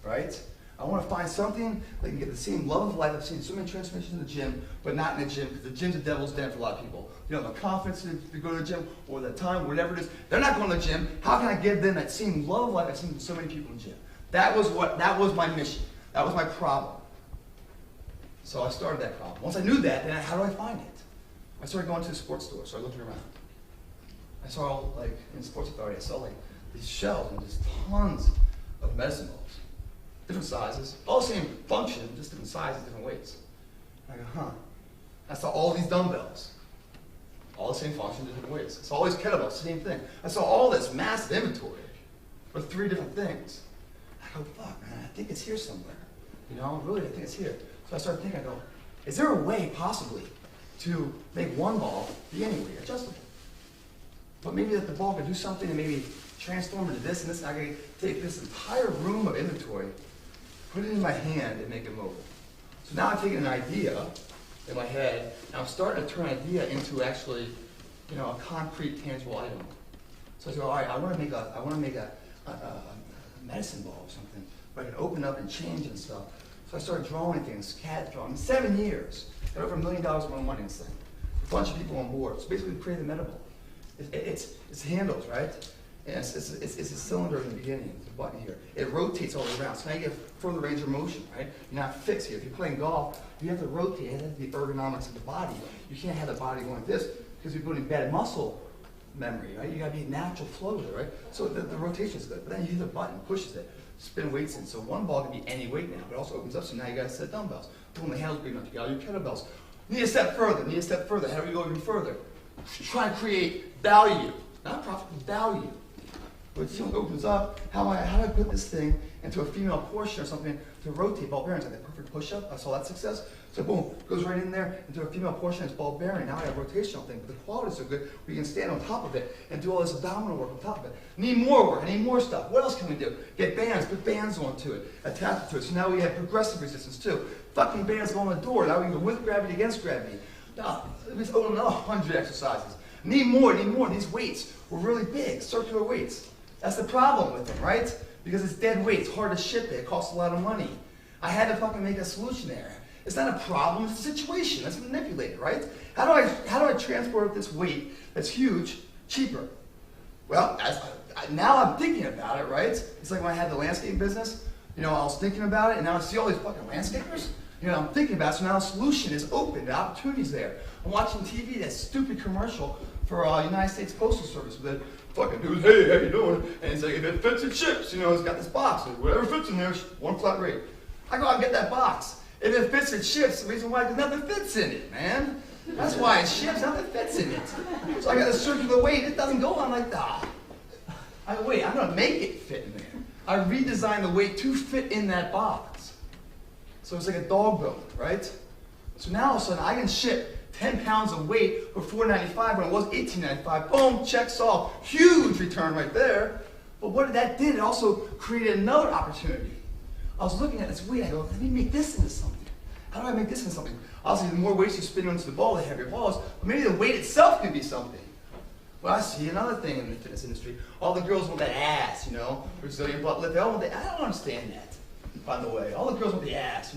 right? I want to find something that can get the same love of life. I've seen so many transformations in the gym, but not in the gym, because the gym's a devil's den for a lot of people. You know, the confidence to go to the gym, or the time, whatever it is. They're not going to the gym. How can I give them that same love of life I've seen in so many people in the gym? That was my mission. That was my problem. So I started that problem. Once I knew that, then how do I find it? I started going to the sports store, started looking around. I saw, like, in Sports Authority, I saw, like, these shelves and just tons of medicine balls. Different sizes, all the same function, just different sizes, different weights. And I go, huh. I saw all these dumbbells. All the same function, different weights. I saw all these kettlebells, same thing. I saw all this massive inventory for 3 different things. I go, fuck, man, I think it's here somewhere. You know, really, I think it's here. So I started thinking, I go, is there a way, possibly, to make one ball be anywhere, adjustable? But maybe that the ball could do something and maybe transform into this and this, and I could take this entire room of inventory, put it in my hand, and make it mobile. So now I've taken an idea in my head, and I'm starting to turn an idea into actually, you know, a concrete, tangible item. So I said, all right, I want to make a medicine ball or something, where I can open up and change and stuff. So I started drawing things, CAD drawing. In 7 years, got over $1 million worth of money in this thing. A bunch of people on board. So basically, we created the mediball. It's handles, right? And it's a cylinder in the beginning, the button here. It rotates all the way around, so now you get further range of motion, right? You're not fixed here. If you're playing golf, you have to rotate. It has to be ergonomics of the body. You can't have the body going like this because you're building bad muscle memory, right? You gotta be natural flow there, right? So the rotation is good, but then you hit the button, pushes it, spin weights in. So one ball can be any weight now, but it also opens up, so now you got a set of dumbbells. Boom, the handle's big enough, you got your kettlebells. Need a step further, need a step further. How do we go even further? Try and create value, not profit, but value. But it opens up, how do I put this thing into a female portion or something to rotate ball bearings, like that perfect push-up? I saw that success. So boom, goes right in there into a female portion, it's ball bearing. Now I have a rotational thing, but the quality's so good, we can stand on top of it and do all this abdominal work on top of it. Need more work, I need more stuff. What else can we do? Get bands, put bands onto it, attach it to it. So now we have progressive resistance too. Fucking bands go on the door, now we can go with gravity, against gravity. Now, it's another 100 exercises. Need more, these weights were really big, circular weights. That's the problem with them, right? Because it's dead weight, it's hard to ship it, it costs a lot of money. I had to fucking make a solution there. It's not a problem, it's a situation. Let's manipulate it, right? How do I transport this weight that's huge cheaper? Well, now I'm thinking about it, right? It's like when I had the landscaping business, I was thinking about it, and now I see all these fucking landscapers. I'm thinking about it, so now the solution is open, the opportunity's there. I'm watching TV, that stupid commercial for United States Postal Service with that fucking dude, hey, how you doing? And he's like, if it fits, it ships. It's got this box. Whatever fits in there, one flat rate. I go out and get that box. If it fits, it ships. The reason why, because nothing fits in it, man. That's why it ships, nothing fits in it. So I got to circular weight, it doesn't go on like that. I'm going to make it fit in there. I redesigned the weight to fit in that box. So it's like a dog bone, right? So now all of a sudden I can ship 10 pounds of weight for $4.95 when it was $18.95. Boom, check solved. Huge return right there. But what that did, it also created another opportunity. I was looking at this weight, I go, let me make this into something. How do I make this into something? Obviously, the more weights you spin onto the ball, the heavier ball is, but maybe the weight itself can be something. Well, I see another thing in the fitness industry. All the girls want that ass, Brazilian butt lift. They all want that. I don't understand that, by the way. All the girls want the ass,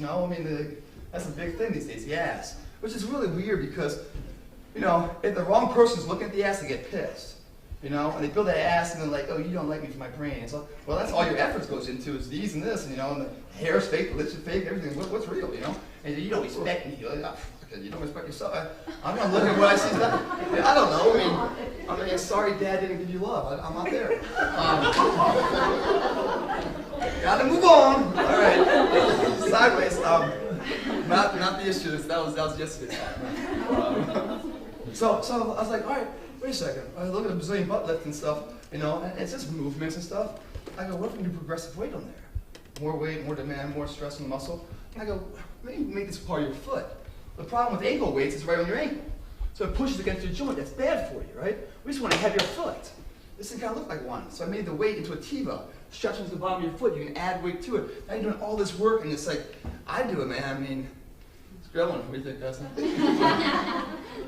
that's a big thing these days, the ass. Which is really weird because, if the wrong person's looking at the ass, they get pissed. And they build that ass and they're like, oh, you don't like me for my brain. It's like, well, that's all your efforts goes into is these and this, and the hair's fake, the lips are fake, everything. What's real, And you don't respect me. You don't respect yourself. I'm not looking at what I see. I don't know. Sorry, Dad didn't give you love. I'm not there. Gotta move on. All right. Sideways. Not the issue. That was yesterday's time. So I was like, all right, wait a second. I look at the Brazilian butt lift and stuff, and it's just movements and stuff. I go, what if we do progressive weight on there? More weight, more demand, more stress on the muscle. And I go, maybe make this part of your foot. The problem with ankle weights is right on your ankle. So it pushes against your joint. That's bad for you, right? We just want to have your foot. This thing kind of looked like one. So I made the weight into a T-bar. Stretches to the bottom of your foot. You can add weight to it. Now you're doing all this work, and it's like, I do it, man. It's grilling. What do you think, Dustin?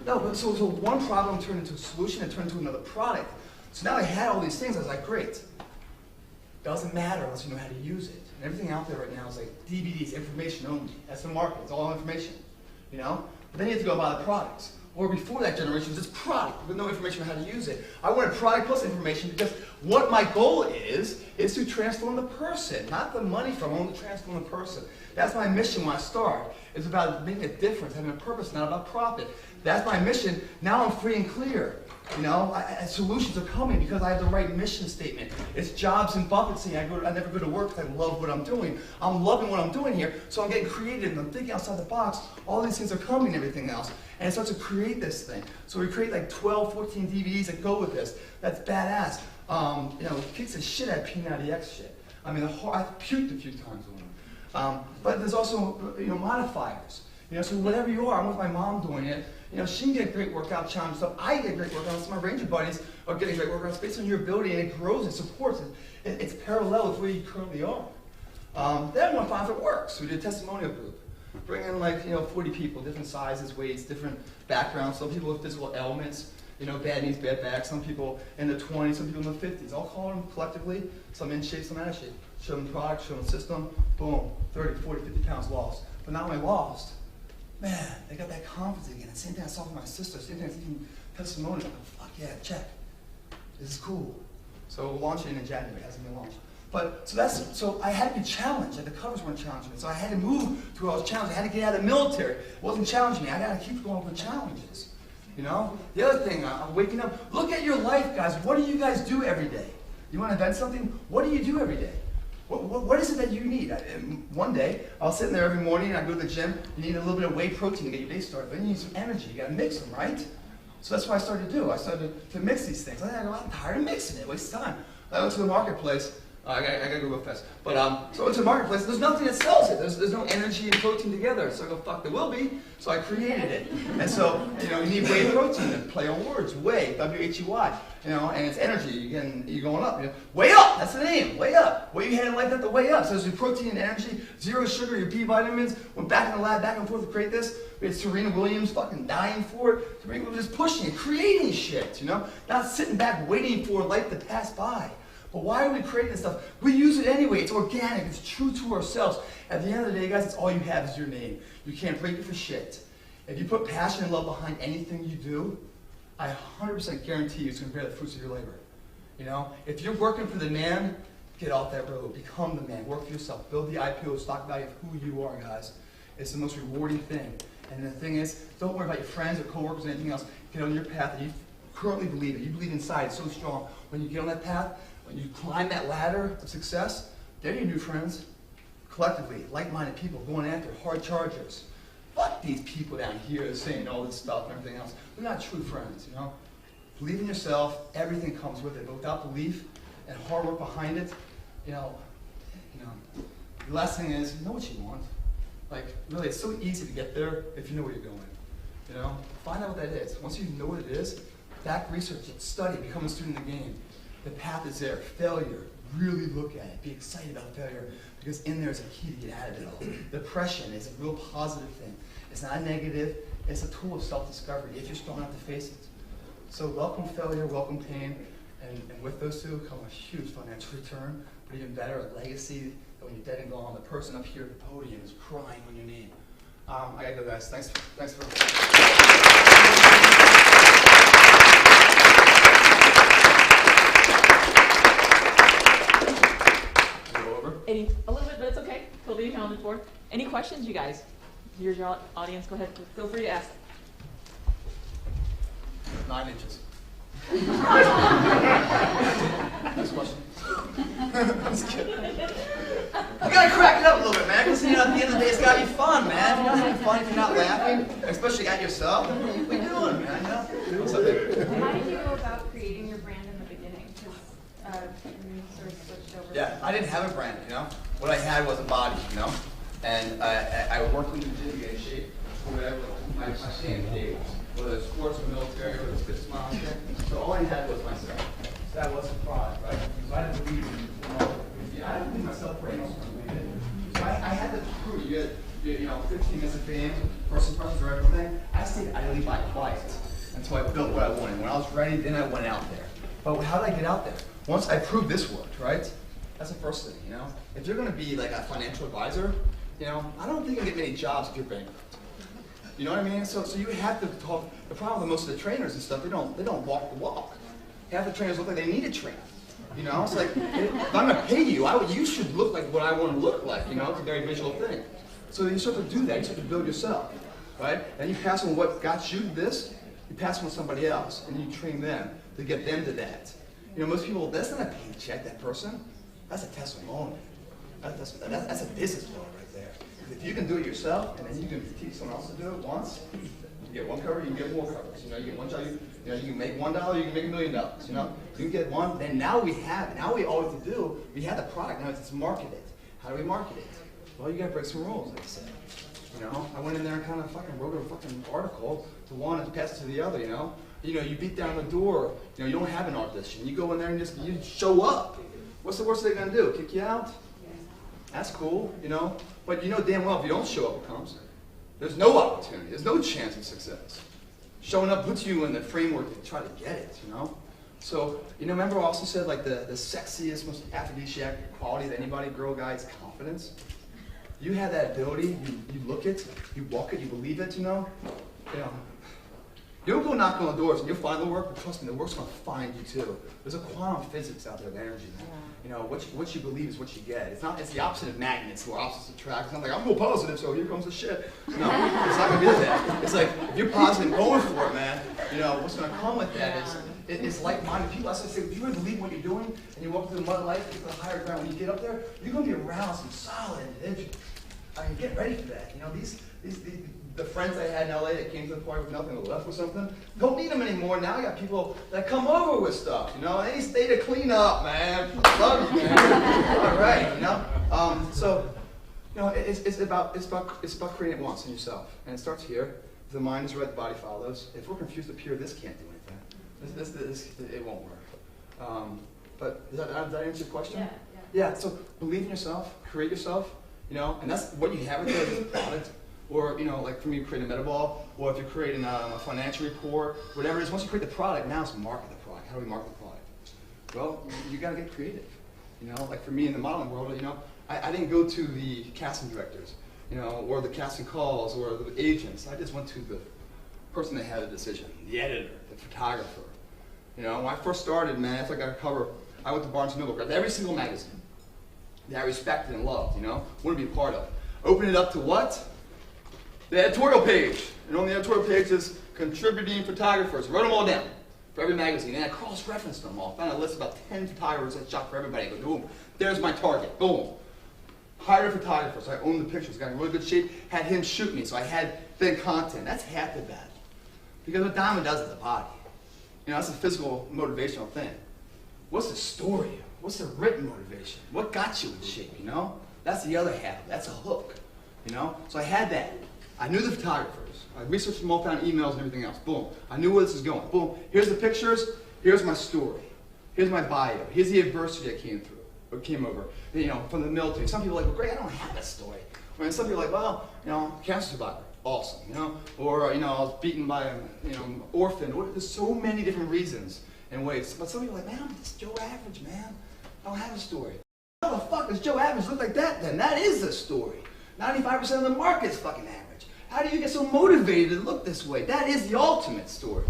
No, but so one problem turned into a solution and turned into another product. So now I had all these things. I was like, great. Doesn't matter unless you know how to use it. And everything out there right now is like DVDs, information only. That's the market. It's all information. But then you have to go buy the products. Or before that generation, it's just product with no information on how to use it. I wanted product plus information because what my goal is to transform the person, not the money from. I want to transform the person. That's my mission when I start. It's about making a difference, having a purpose, not about profit. That's my mission. Now I'm free and clear. Solutions are coming because I have the right mission statement. It's jobs and buckets. I never go to work because I love what I'm doing. I'm loving what I'm doing here, so I'm getting creative and I'm thinking outside the box. All these things are coming and everything else. And it starts to create this thing. So we create like 12, 14 DVDs that go with this. That's badass. Kicks the shit out of P90X shit. I've puked a few times on them. But there's also, modifiers. So whatever you are, I'm with my mom doing it. She can get great workout challenge stuff. I get great workouts. My Ranger buddies are getting great workouts based on your ability, and it grows, it supports it. It's parallel with where you currently are. Then I want to find if it works. We did a testimonial group. Bring in 40 people, different sizes, weights, different backgrounds. Some people with physical ailments, bad knees, bad back. Some people in the 20s, some people in the 50s. I'll call them collectively. Some in shape, some out of shape. Show them the product, show them the system. Boom, 30, 40, 50 pounds lost. But not only lost, man, they got that confidence again. The same thing I saw with my sister. Same thing I see testimonial. Fuck yeah, check. This is cool. So we'll launch it in January. It hasn't been launched. But so I had to be challenged. The covers weren't challenging me. So I had to move to where I was challenged. I had to get out of the military. It wasn't challenging me. I got to keep going with challenges. The other thing, I'm waking up. Look at your life, guys. What do you guys do every day? You want to invent something? What do you do every day? What is it that you need? One day, I was sitting there every morning, and I go to the gym. You need a little bit of whey protein to get your day started. Then you need some energy. You got to mix them, right? So that's what I started to do. I started to mix these things. I'm tired of mixing it. Waste time. I went to the marketplace. I gotta go real fast. But so I went to the marketplace. There's nothing that sells it. There's no energy and protein together. So I go, fuck, there will be. So I created it. And so you need whey protein. And play on words. Whey, W-H-E-Y. And it's energy. You're going up. Way up. That's the name. Way up. Way you had in life, that's the way up. So there's your protein and energy, zero sugar, your B vitamins. Went back in the lab, back and forth to create this. We had Serena Williams fucking dying for it. Serena was just pushing it, creating shit. Not sitting back waiting for life to pass by. But why are we creating this stuff? We use it anyway. It's organic. It's true to ourselves. At the end of the day, guys, it's all you have is your name. You can't break it for shit. If you put passion and love behind anything you do, I 100% guarantee you it's going to bear the fruits of your labor. You know, if you're working for the man, get off that road. Become the man. Work for yourself. Build the IPO, stock value of who you are, guys. It's the most rewarding thing. And the thing is, don't worry about your friends or coworkers or anything else. Get on your path that you currently believe in. You believe inside. It's so strong. When you get on that path, when you climb that ladder of success, they're your new friends. Collectively, like-minded people going after hard chargers. Fuck these people down here saying all this stuff and everything else. They're not true friends, you know? Believe in yourself. Everything comes with it. But without belief and hard work behind it, you know, the last thing is, know what you want. Like, really, it's so easy to get there if you know where you're going. You know? Find out what that is. Once you know what it is, back research it, study, become a student in the game. The path is there. Failure, really look at it. Be excited about failure, because in there is a key to get out of it all. Depression is a real positive thing. It's not a negative. It's a tool of self-discovery if you're strong enough to face it. So welcome failure, welcome pain, and with those two come a huge financial return, but even better, a legacy that when you're dead and gone, the person up here at the podium is crying on your name. I gotta go, guys. Thanks for. A little bit, but it's okay. Totally accounted for. Any questions, you guys? Here's your audience. Go ahead. Feel free to ask. 9 inches. Next question. I'm just kidding. You gotta crack it up a little bit, man. Because you know, at the end of the day, it's gotta be fun, man. If you're not having fun, if you're not laughing, especially at yourself, what are you doing, man? You know? What's up there? How did you go about creating your brand in the beginning? Because you sort of switched over. Yeah, I didn't have a brand, you know. What I had was a body, you know. And I worked in the gym to get in shape. Whatever my standard days, whether it's sports or military, whether it's business model, so all I had was myself. So that wasn't product, right? So I didn't believe in, I didn't believe myself very much. So I had to prove, you know, 15 minutes of fame, first impressions or everything. I stayed idly by quiet until I built what I wanted. When I was ready, then I went out there. But how did I get out there? Once I proved this worked, right? That's the first thing, you know? If you're gonna be like a financial advisor, you know, I don't think you get many jobs if you're bankrupt. You know what I mean? So you have to talk. The problem with most of the trainers and stuff, they don't walk the walk. Half the trainers look like they need a trainer. You know, it's like if I'm gonna pay you, you should look like what I want to look like. You know, it's a very visual thing. So you start to do that. You start to build yourself, right? And you pass on what got you to this. You pass on to somebody else, and you train them to get them to that. You know, most people, that's not a paycheck. That person, that's a testimony. That's a business model right there. If you can do it yourself, and then you can teach someone else to do it once, you get one cover, you can get more covers. You know, you get one job, you can make $1, you can make $1 million. You know, you can get one. Then now we have it. Now all we have to do, we have the product. Now it's market it. How do we market it? Well, you got to break some rules, like I said. You know, I went in there and kind of fucking wrote a fucking article to one and pass it to the other. You know, you beat down the door. You know, you don't have an audition. You go in there and you show up. What's the worst they're gonna do? Kick you out? That's cool, you know. But you know damn well if you don't show up, it comes. There's no opportunity. There's no chance of success. Showing up puts you in the framework to try to get it, you know. So, you know, remember I also said like the sexiest, most aphrodisiac quality that anybody, girl, guy, is confidence. You have that ability. You look it, you walk it, you believe it, you know. You'll go knock on the doors and you'll find the work, but trust me, the work's gonna find you too. There's a quantum physics out there of energy. You know, what you believe is what you get. It's the opposite of magnets where opposites attract. It's not like, I'm real positive, so here comes the shit. No, it's not gonna be that. It's like, if you're positive and going for it, man, you know, what's gonna come with that is like-minded people. I say, if you really believe what you're doing and you walk through the mud of life, get to the higher ground, when you get up there, you're gonna be around some solid individuals. I mean, get ready for that. You know, the friends I had in LA that came to the party with nothing or left with something, don't need them anymore. Now I got people that come over with stuff, you know. Any state of cleanup, man. Love you, man. All right, you know. So, you know, it's about creating it once in yourself, and it starts here. If the mind is right, the body follows. If we're confused up here, this can't do anything. This it won't work. But does that answer your question? Yeah. Yeah. So believe in yourself, create yourself, you know, and that's what you have right there is a product. Or, you know, like for me, creating a metaball, or if you're creating a financial report, whatever it is, once you create the product, now it's market the product. How do we market the product? Well, you got to get creative. You know, like for me in the modeling world, you know, I didn't go to the casting directors, you know, or the casting calls, or the agents. I just went to the person that had a decision, the editor, the photographer. You know, when I first started, man, after I got a cover, I went to Barnes & Noble, grabbed every single magazine that I respected and loved, you know, wanted to be a part of. Opened it up to what? The editorial page. And on the editorial page is contributing photographers. Wrote them all down for every magazine. And I cross-referenced them all. Found a list of about 10 photographers that shot for everybody. I go, boom, there's my target, boom. Hired a photographer, so I owned the pictures, got in really good shape, had him shoot me, so I had then content. That's half the battle. Because what diamond does is the body. You know, that's a physical motivational thing. What's the story? What's the written motivation? What got you in shape, you know? That's the other half. That's a hook, you know? So I had that. I knew the photographers. I researched them all, found emails and everything else. Boom. I knew where this is going. Boom. Here's the pictures. Here's my story. Here's my bio. Here's the adversity that came through, or came over, you know, from the military. Some people are like, well, Greg, I don't have a story. Or some people are like, well, you know, cancer survivor. Awesome, you know? Or, you know, I was beaten by a, you know, orphan. There's so many different reasons and ways. But some people are like, man, I'm just Joe Average, man. I don't have a story. How the fuck does Joe Average look like that then? That is the story. 95% of the market's fucking average. How do you get so motivated to look this way? That is the ultimate story.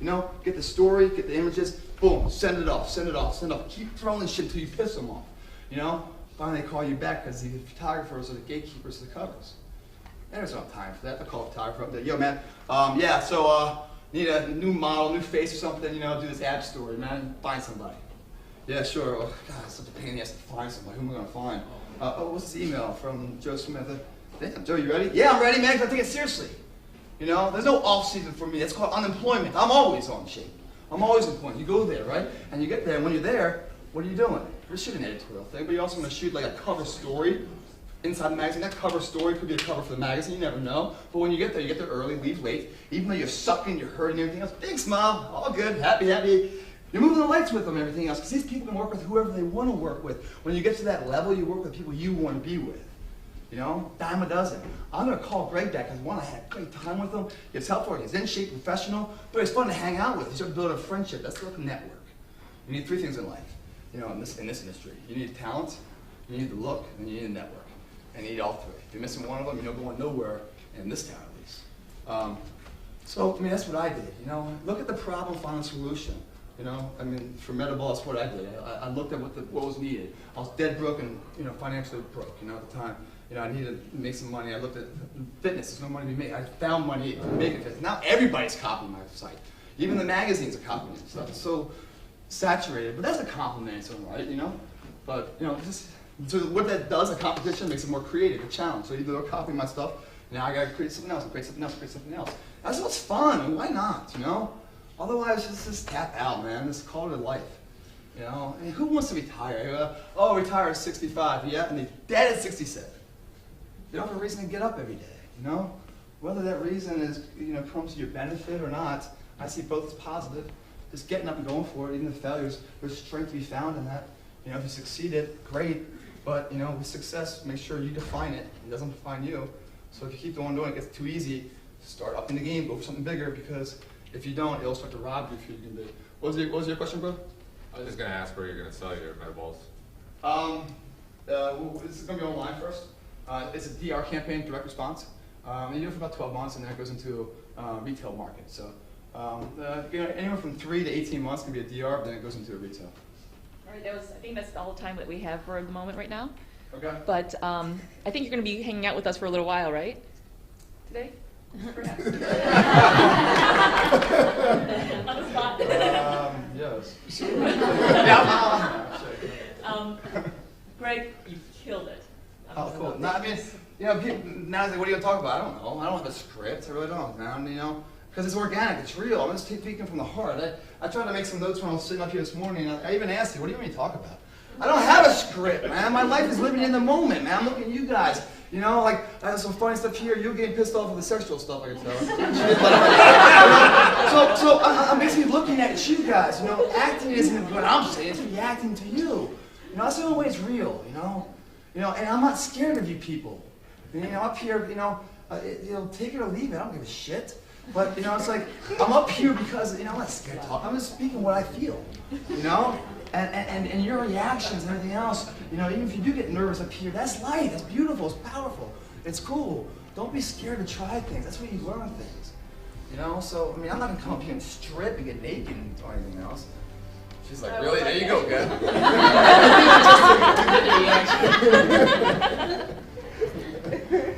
You know, get the story, get the images, boom, send it off, send it off, send it off. Keep throwing this shit until you piss them off. You know, finally they call you back because the photographers are the gatekeepers of the covers. And there's no time for that. I call a photographer up there, yo man, yeah, so need a new model, new face or something, you know, do this ad story, man, find somebody. Yeah, sure. Oh, God, it's such a pain in the ass to find somebody. Who am I going to find? Oh, what's this email from Joe Smith? Damn, Joe, you ready? Yeah, I'm ready, man, because I take it seriously. You know, there's no off-season for me. That's called unemployment. I'm always on shape. I'm always in point. You go there, right? And you get there, and when you're there, what are you doing? You're shooting an editorial thing, but you're also going to shoot like a cover story inside the magazine. That cover story could be a cover for the magazine, you never know. But when you get there early, leave late. Even though you're sucking, you're hurting, everything else, big smile, all good, happy, happy. You're moving the lights with them and everything else, because these people can work with whoever they want to work with. When you get to that level, you work with people you want to be with. You know, dime a dozen. I'm going to call Greg back because one, I had a great time with him. He's helpful, he's in shape, professional, but he's fun to hang out with. He's going to build a friendship. That's like a network. You need three things in life, you know, in this industry. You need talent, you need the look, and you need a network. And you need all three. If you're missing one of them, you're not going nowhere in this town at least. So, I mean, that's what I did, you know. Look at the problem, find a solution. You know, I mean, for Metabol, that's what I did. I looked at what was needed. I was dead broke and, you know, financially broke, you know, at the time. You know, I needed to make some money. I looked at fitness. There's no money to be made. I found money to make it fitness. Now everybody's copying my site. Even the magazines are copying it. Stuff. It's so saturated. But that's a compliment in its own right, you know? But, you know, so what that does, a competition makes it more creative, a challenge. So either they're copying my stuff, now I gotta create something else, and create something else, create something else. That's what's fun, and why not, you know? Otherwise, just tap out, man. Just call it a life. You know, I mean, who wants to retire? Retire at 65. Yeah, and they're dead at 67. You don't have a reason to get up every day. You know, whether that reason is, you know, comes to your benefit or not, I see both as positive. Just getting up and going for it, even the failures, there's strength to be found in that. You know, if you succeeded, great. But you know, with success, make sure you define it. It doesn't define you. So if you keep doing it, it gets too easy. Start up in the game, go for something bigger, because if you don't, it'll start to rob you if you do. What was your question, bro? I was just going to ask where you're going to sell your Metaballs. This is going to be online first. It's a DR campaign, direct response. You do it for about 12 months, and then it goes into retail market. So anywhere from 3 to 18 months can be a DR, but then it goes into a retail. All right, I think that's all the time that we have for the moment right now. Okay. But I think you're going to be hanging out with us for a little while, right? Today? Perhaps. On the spot. Yes. Greg, you killed it. Oh, cool. No, I mean, you know, people, now it's like, what are you going to talk about? I don't know. I don't have a script. I really don't, man. You know, because it's organic. It's real. I'm just speaking from the heart. I tried to make some notes when I was sitting up here this morning. I even asked you, what do you want me to talk about? I don't have a script, man. My life is living in the moment, man. I'm looking at you guys. You know, like, I have some funny stuff here. You're getting pissed off with the sexual stuff, I can tell. So I'm basically looking at you guys. You know, acting isn't what I'm saying. It's reacting to you. You know, that's the only way it's real, you know? You know, and I'm not scared of you people. You know, up here, you know, take it or leave it. I don't give a shit. But, you know, it's like, I'm up here because, you know, I'm not scared to talk. I'm just speaking what I feel, you know? And your reactions and everything else, you know, even if you do get nervous up here, that's light, that's beautiful, it's powerful, it's cool. Don't be scared to try things. That's where you learn things, you know? So, I mean, I'm not gonna come up here and strip and get naked or anything else. She's like, really? There you go, good.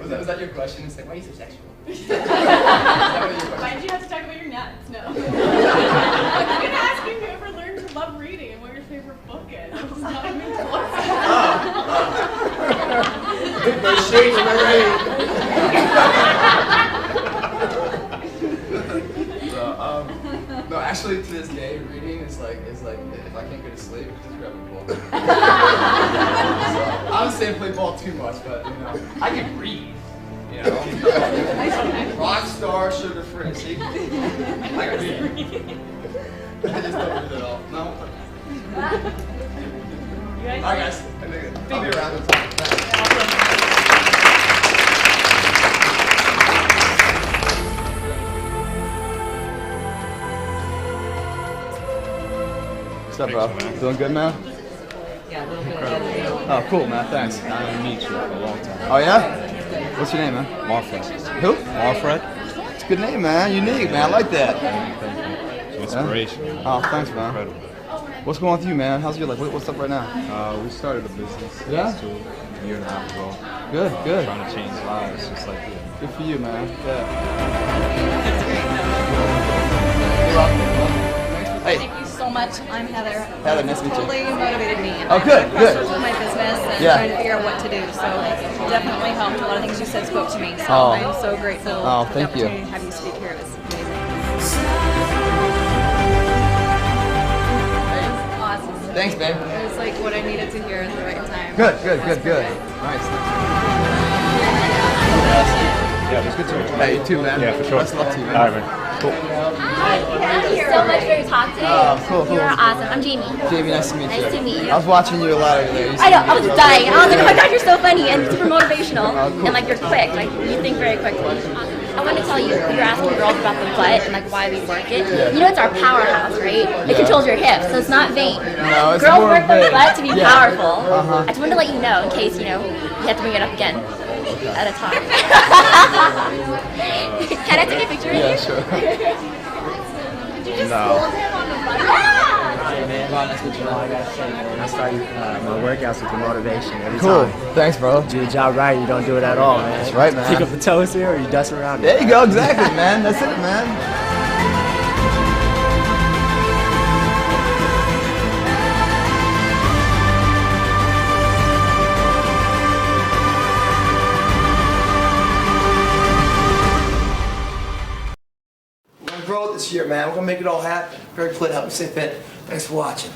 Was that your question? It's like, why are you so sexual? Is that what your question? Why did you have to talk about your nuts? No. I'm gonna ask you if you ever learned to love reading and what your favorite book is. It's not even close. My shades are No, actually, to this day, reading is like if I can't go to sleep, just grab a book. So, I don't say play ball too much, but you know, I can read. You know, rock star, sugar free. See, I can read. I just don't read at all. No. All right, guys. I'll be around in time. What's up, bro? Doing good, man? Yeah, a little bit. Oh, cool, man. Thanks. I haven't met you for a long time. Oh, yeah? What's your name, man? Marfred. Who? Marfred? It's a good name, man. Unique, man. I like that. Thank you. It's inspirational. Yeah? Oh, thanks, man. Incredible. What's going on with you, man? How's your life? What's up right now? We started a business. Yeah? A year and a half ago. Good, good. Trying to change lives, just like you. Good for you, man. Yeah. Hey. Thank you so much. I'm Heather. Heather, nice to meet you. Totally motivated me. Oh, good, good. With my business and Yeah. trying to figure out what to do. So definitely helped. A lot of things you said spoke to me. So Oh. I'm so grateful Oh, for thank the you. opportunity to have you speak here. It was amazing. Awesome. Thanks, babe. It was like what I needed to hear at the right time. Good, good, good, good. Nice. Yeah, it was good to meet you. Hey, you too, man. Yeah, for sure. Best of luck to you, man. All right, man. Cool. Thank you so much for your talk today. Oh, cool, cool. You are awesome. I'm Jamie. Jamie, nice to meet you. Nice to meet you. I was watching you a lot over there. You I know, seem I was really dying. I was like, oh my good. god, you're so funny and super motivational. Oh, cool. And like, you're quick. Like, you think very quickly. I want to tell you, you're asking girls about the butt and like why we work it. Yeah. You know, it's our powerhouse, right? It controls your hips, so it's not vain. No, it's Girls more work the vain. butt to be Yeah. powerful. Uh-huh. I just wanted to let you know in case, you know, you have to bring it up again at a time. Can I take a picture Yeah, with you? sure. No. Hey man, that's what you know. I gotta say, man, I started my workouts with the motivation every Cool. time. Thanks, bro. Do your job right, you don't do it at all, man. That's right, man. Pick up the toes here, or you dust around it. There you go, exactly, man. That's it, man. We're gonna grow it this year, man. We're gonna make it all happen. Greg Plitt, help me stay fit. Thanks for watching.